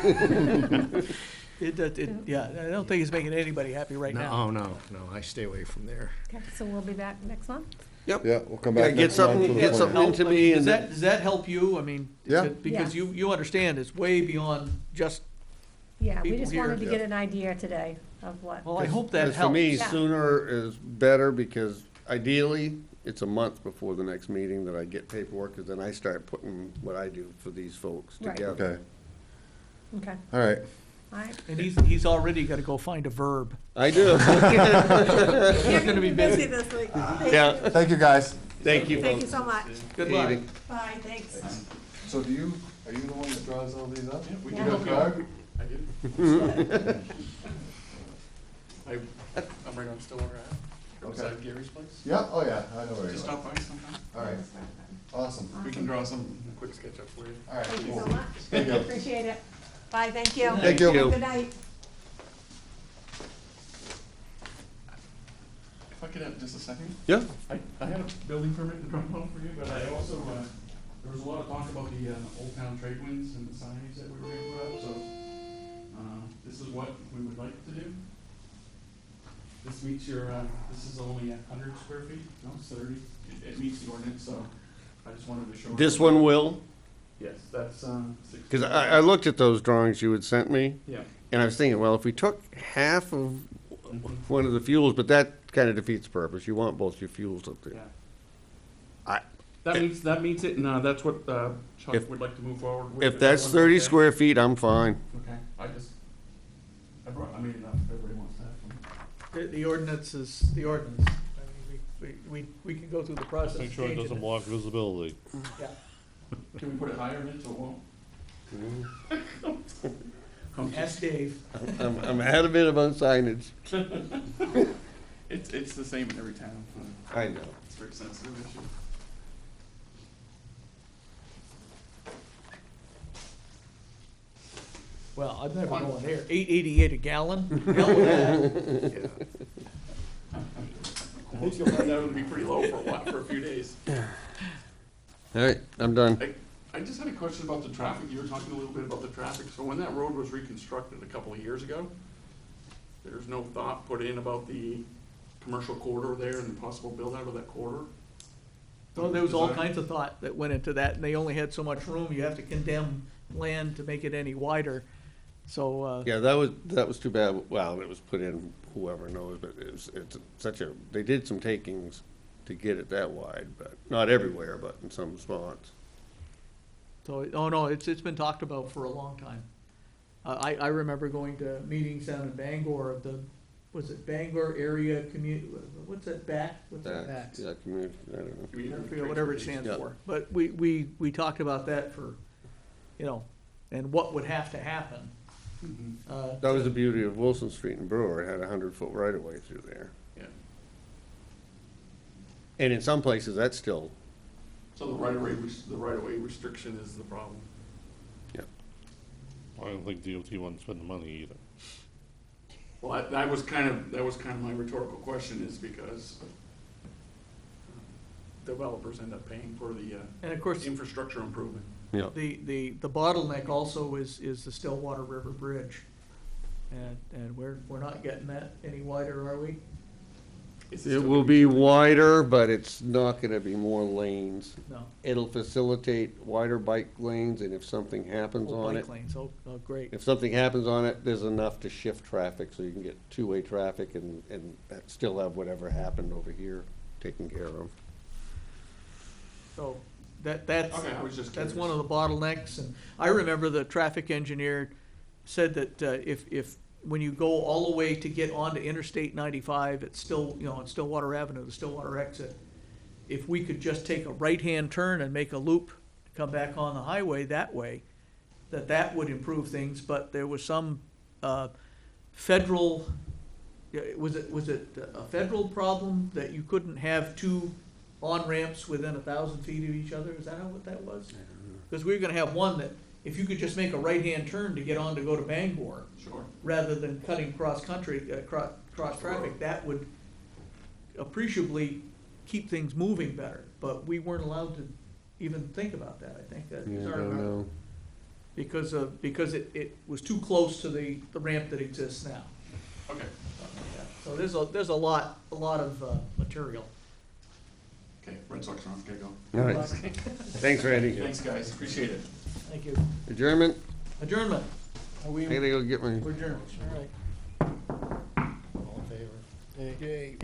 Yeah, I don't think it's making anybody happy right No, now. oh, no, I stay away from there. Okay, so we'll be back next month? yeah, we'll come Yeah, back get next month something- with a get plan. something into me Does and that, does that help you? I mean, Yeah. because Yeah. you understand it's way beyond just, Yeah, we People just here, wanted to yeah. get an idea today of what. well, I hope that As for me, helps. Yeah. sooner is better, because ideally, it's a month before the next meeting that I get paperwork, because then I start putting what I do for these folks Right. together. Okay, Okay, all right, All right. And he's already gotta go find a verb. I do. You're gonna be busy this week. Yeah. Thank you, guys. Thank you. Thank you so much. Good luck. Evening. Bye, thanks. So are you the one that draws all these up? Yeah, we Yeah. can help you out. I did. I'm right on Stillwater Ave, beside Gary's place. Yeah, oh yeah, I know where you Just are. stop by sometime. All right, awesome. We can draw some quick sketch up for you. All right, Thank you cool. so much. Thank you. Appreciate it. Bye, thank you. Thank you. Good night. If I could have just a second. Yeah. I had a building permit to drop off for you, but I also, there was a lot of talk about the Old Town Trade Winds and the signage that we were gonna put up, so this is what we would like to do. This meets your, this is only 100 square feet, no, it's 30. It meets the ordinance, so I just wanted to show. This one will, Yes, that's, 6. because I looked at those drawings you had sent me, Yeah. and I was thinking, well, if we took half of one of the fuels, but that kind of defeats the purpose. You want both your fuels up there. Yeah. I- That meets it, and that's what Chuck If- would like to move forward with. If that's 30 Okay. square feet, I'm fine. Okay, I mean, if everybody wants to have some. The ordinance is the ordinance. I mean, we can go through the process of Make sure it changing doesn't it. block visibility. Yeah. Can we put it higher in so it won't? Ask Dave. I'm adamant about signage. It's the same in every town. I know. It's a very sensitive issue. Well, I've never gone there. $8.88 a gallon? Hell with that. You'll find out it'll be pretty low for a while, for a few days. All right, I'm done. I just had a question about the traffic. You were talking a little bit about the traffic. So when that road was reconstructed a couple of years ago, there's no thought put in about the commercial corridor there and the possible build out of that corridor? Well, there was all Design? kinds of thought that went into that, and they only had so much room. You have to condemn land to make it any wider. So, Yeah, that was too bad. Well, it was put in, whoever knows, but it's such a, they did some takings to get it that wide, but not everywhere, but in some spots. oh no, it's been talked about for a long time. I remember going to meetings down in Bangor of the, was it Bangor Area what's that, what's that? That, yeah, community, I don't know. I forget whatever it stands Yeah. for. But we talked about that for, and what would have to happen. That was the beauty of Wilson Street in Brewer. It had 100-foot right-of-way through there. Yeah. And in some places, that's still, So the right-of-way restriction is the problem. I don't think DOT wants to spend the money either. Well, that was kind of my rhetorical question, is because developers end up paying for the And of course, infrastructure improvement. yeah. the bottleneck also is the Stillwater River Bridge. And we're not getting that any wider, are we? Is It still will gonna be wider, but it's not gonna be more lanes. No. It'll facilitate wider bike lanes, and if something happens Oh, on bike it, lanes, oh, great. if something happens on it, there's enough to shift traffic, so you can get two-way traffic and that still have whatever happened over here taken care of. So that's, Okay, I was just that's curious. one of the bottlenecks. And I remember the traffic engineer said that if when you go all the way to get onto Interstate 95, it's still, on Stillwater Avenue, the Stillwater exit, if we could just take a right-hand turn and make a loop, come back on the highway that way, that would improve things. But there was some federal, was it a federal problem that you couldn't have two on-ramps within 1,000 feet of each other? Is that what that was? Because we were gonna have one that, if you could just make a right-hand turn to get on to go to Bangor, Sure. rather than cutting cross-country, cross traffic, that would appreciably keep things moving better. But we weren't allowed to even think about that, I think, that Yeah, is I our don't remember. know. Because it was too close to the ramp that exists now. Okay. So there's a lot of material. Okay, Red Sox are on schedule. All right, thanks, Randy. Thanks, guys, appreciate it. Thank you. Adjournment? Adjournment. Are I we, gotta go get my. we're adjourned, all right. All in favor? Yay.